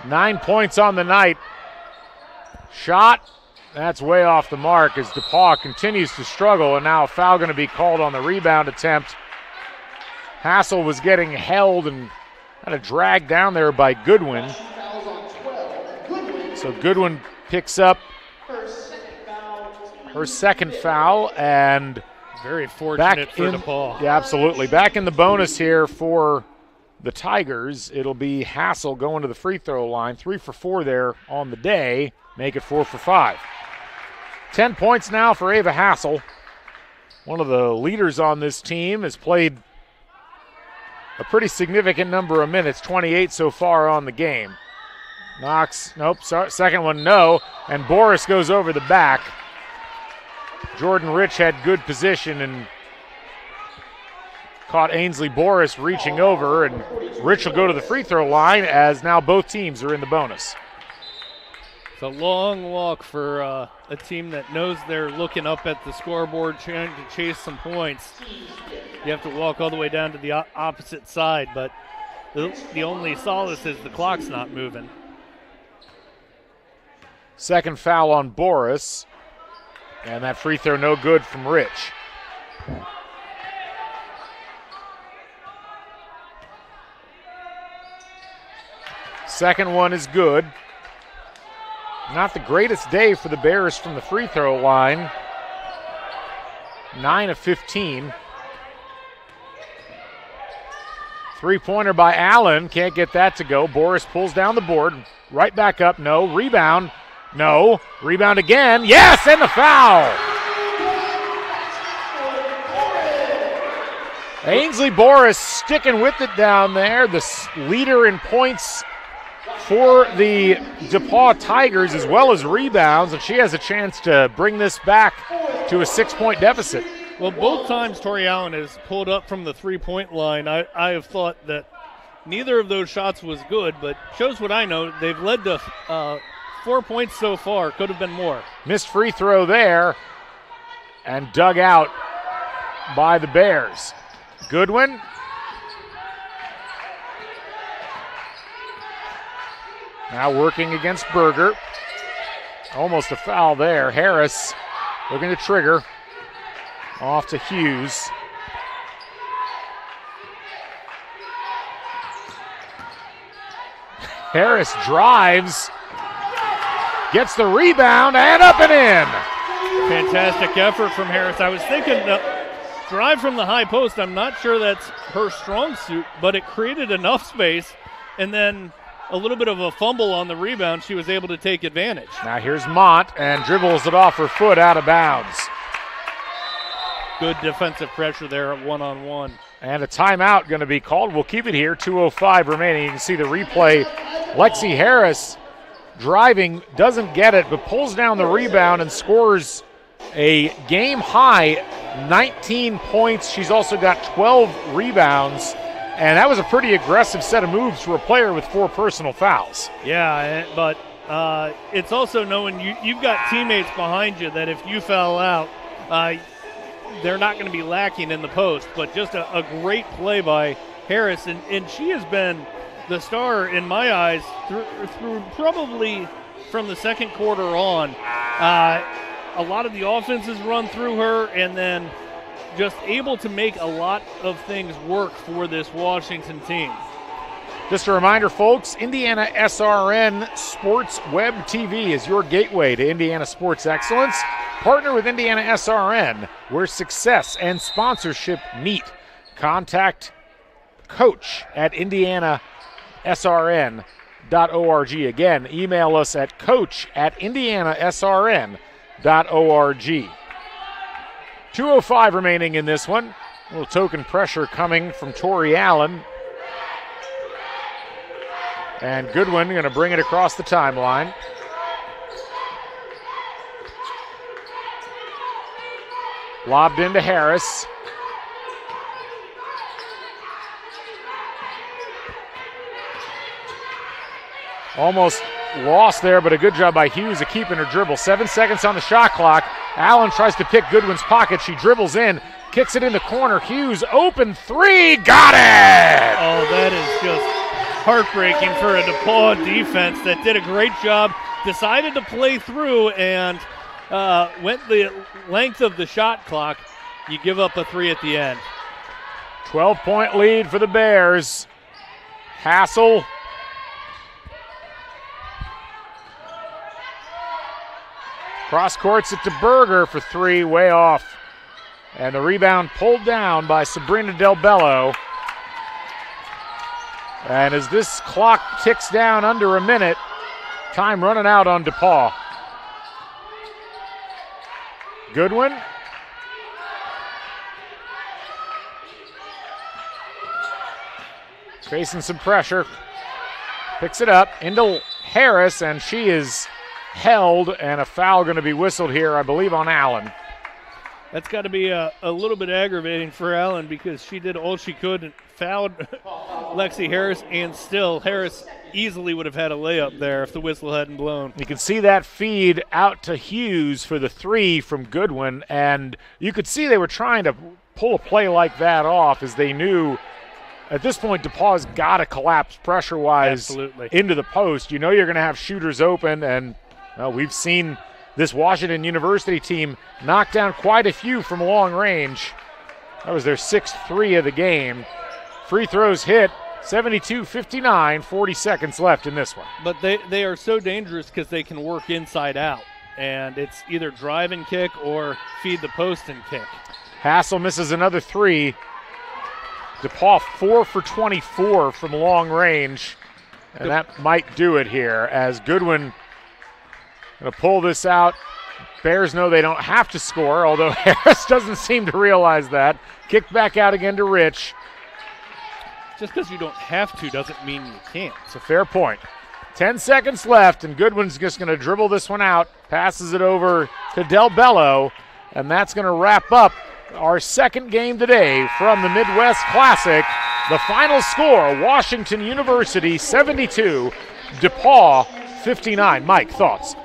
9 points on the night. Shot. That's way off the mark as DePauw continues to struggle, and now a foul going to be called on the rebound attempt. Hassel was getting held and kind of dragged down there by Goodwin. So Goodwin picks up her second foul, and very fortunate for DePauw. Yeah, absolutely. Back in the bonus here for the Tigers. It'll be Hassel going to the free throw line. 3 for 4 there on the day. Make it 4 for 5. 10 points now for Ava Hassel. One of the leaders on this team has played a pretty significant number of minutes, 28 so far on the game. Knox, nope, second one, no, and Boris goes over the back. Jordan Rich had good position and caught Ainsley Boris reaching over, and Rich will go to the free throw line as now both teams are in the bonus. It's a long walk for a team that knows they're looking up at the scoreboard trying to chase some points. You have to walk all the way down to the opposite side, but the only solace is the clock's not moving. Second foul on Boris, and that free throw no good from Rich. Second one is good. Not the greatest day for the Bears from the free throw line. 9 of 15. Three-pointer by Allen. Can't get that to go. Boris pulls down the board. Right back up. No. Rebound. No. Rebound again. Yes, and the foul. Ainsley Boris sticking with it down there. The leader in points for the DePauw Tigers as well as rebounds, and she has a chance to bring this back to a 6-point deficit. Well, both times Tori Allen has pulled up from the three-point line, I have thought that neither of those shots was good, but shows what I know. They've led to 4 points so far. Could have been more. Missed free throw there and dug out by the Bears. Goodwin. Now working against Berger. Almost a foul there. Harris looking to trigger. Off to Hughes. Harris drives. Gets the rebound and up and in. Fantastic effort from Harris. I was thinking drive from the high post. I'm not sure that's her strong suit, but it created enough space, and then a little bit of a fumble on the rebound. She was able to take advantage. Now here's Mott and dribbles it off her foot out of bounds. Good defensive pressure there at one-on-one. And a timeout going to be called. We'll keep it here. 2:05 remaining. You can see the replay. Lexi Harris driving, doesn't get it, but pulls down the rebound and scores a game high 19 points. She's also got 12 rebounds, and that was a pretty aggressive set of moves for a player with 4 personal fouls. Yeah, but it's also knowing you've got teammates behind you that if you foul out, they're not going to be lacking in the post. But just a great play by Harris, and she has been the star in my eyes through probably from the second quarter on. A lot of the offenses run through her, and then just able to make a lot of things work for this Washington team. Just a reminder, folks, IndianaSRN Sports Web TV is your gateway to Indiana sports excellence. Partner with IndianaSRN, where success and sponsorship meet. Contact Coach at IndianaSRN.org. Again, email us at Coach at IndianaSRN.org. 2:05 remaining in this one. A little token pressure coming from Tori Allen. And Goodwin going to bring it across the timeline. Lobbed into Harris. Almost lost there, but a good job by Hughes of keeping her dribble. 7 seconds on the shot clock. Allen tries to pick Goodwin's pocket. She dribbles in, kicks it in the corner. Hughes, open three, got it! Oh, that is just heartbreaking for a DePauw defense that did a great job, decided to play through, and went the length of the shot clock. You give up a 3 at the end. 12-point lead for the Bears. Hassel. Cross courts it to Berger for 3, way off. And the rebound pulled down by Sabrina Del Bello. And as this clock ticks down under a minute, time running out on DePauw. Goodwin. Facing some pressure. Picks it up into Harris, and she is held, and a foul going to be whistled here, I believe, on Allen. That's got to be a little bit aggravating for Allen because she did all she could and fouled Lexi Harris, and still Harris easily would have had a layup there if the whistle hadn't blown. You can see that feed out to Hughes for the 3 from Goodwin, and you could see they were trying to pull a play like that off as they knew at this point DePauw's got to collapse pressure-wise into the post. You know you're going to have shooters open, and we've seen this Washington University team knock down quite a few from long range. That was their 6th 3 of the game. Free throws hit, 72-59, 40 seconds left in this one. But they are so dangerous because they can work inside out, and it's either drive and kick or feed the post and kick. Hassel misses another 3. DePauw 4 for 24 from long range, and that might do it here as Goodwin going to pull this out. Bears know they don't have to score, although Harris doesn't seem to realize that. Kicked back out again to Rich. Just because you don't have to doesn't mean you can't. It's a fair point. 10 seconds left, and Goodwin's just going to dribble this one out, passes it over to Del Bello, and that's going to wrap up our second game today from the Midwest Classic. The final score, Washington University 72, DePauw 59. Mike, thoughts?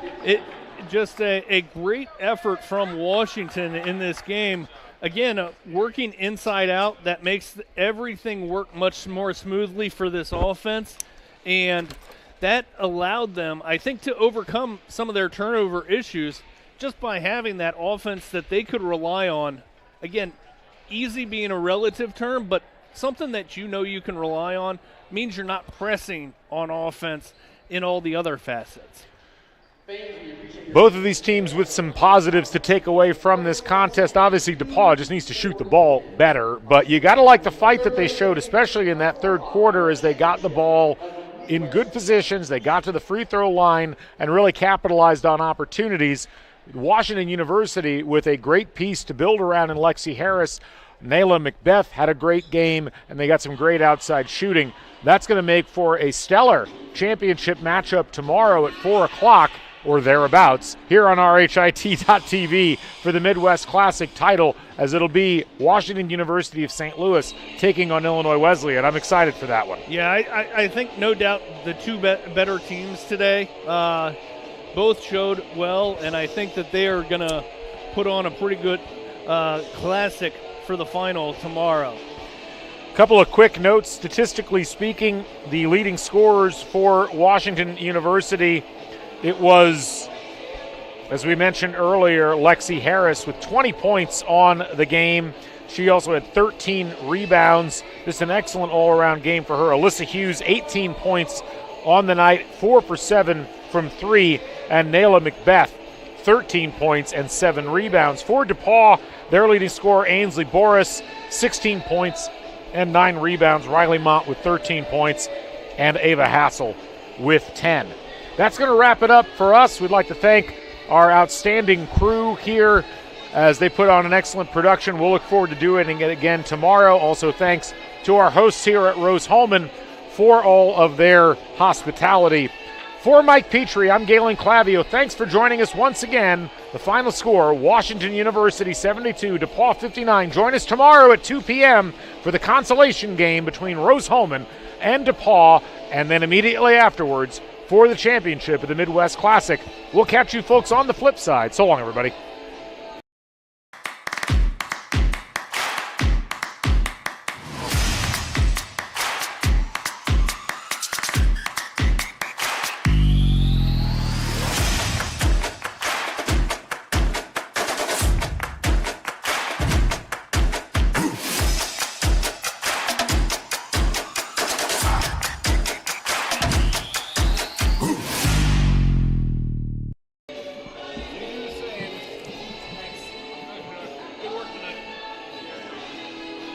Just a great effort from Washington in this game. Again, working inside out, that makes everything work much more smoothly for this offense. And that allowed them, I think, to overcome some of their turnover issues just by having that offense that they could rely on. Again, easy being a relative term, but something that you know you can rely on means you're not pressing on offense in all the other facets. Both of these teams with some positives to take away from this contest. Obviously, DePauw just needs to shoot the ball better, but you got to like the fight that they showed, especially in that third quarter as they got the ball in good positions. They got to the free throw line and really capitalized on opportunities. Washington University with a great piece to build around in Lexi Harris. Nayla Macbeth had a great game, and they got some great outside shooting. That's going to make for a stellar championship matchup tomorrow at 4 o'clock. or thereabouts here on RHIT.TV for the Midwest Classic title, as it'll be Washington University of St. Louis taking on Illinois Wesleyan. I'm excited for that one. Yeah, I think no doubt the two better teams today both showed well, and I think that they are going to put on a pretty good classic for the final tomorrow. Couple of quick notes. Statistically speaking, the leading scorers for Washington University, it was, as we mentioned earlier, Lexi Harris with 20 points on the game. She also had 13 rebounds. Just an excellent all-around game for her. Alyssa Hughes, 18 points on the night, 4 for 7 from 3. And Nayla Macbeth, 13 points and 7 rebounds. For DePauw, their leading scorer, Ainsley Boris, 16 points and 9 rebounds. Riley Mott with 13 points and Ava Hassel with 10. That's going to wrap it up for us. We'd like to thank our outstanding crew here as they put on an excellent production. We'll look forward to doing it again tomorrow. Also, thanks to our hosts here at Rose-Hulman for all of their hospitality. For Mike Petrie, I'm Galen Clavio. Thanks for joining us once again. The final score, Washington University 72, DePauw 59. Join us tomorrow at 2 p.m. for the consolation game between Rose-Hulman and DePauw, and then immediately afterwards for the championship of the Midwest Classic. We'll catch you folks on the flip side. So long, everybody.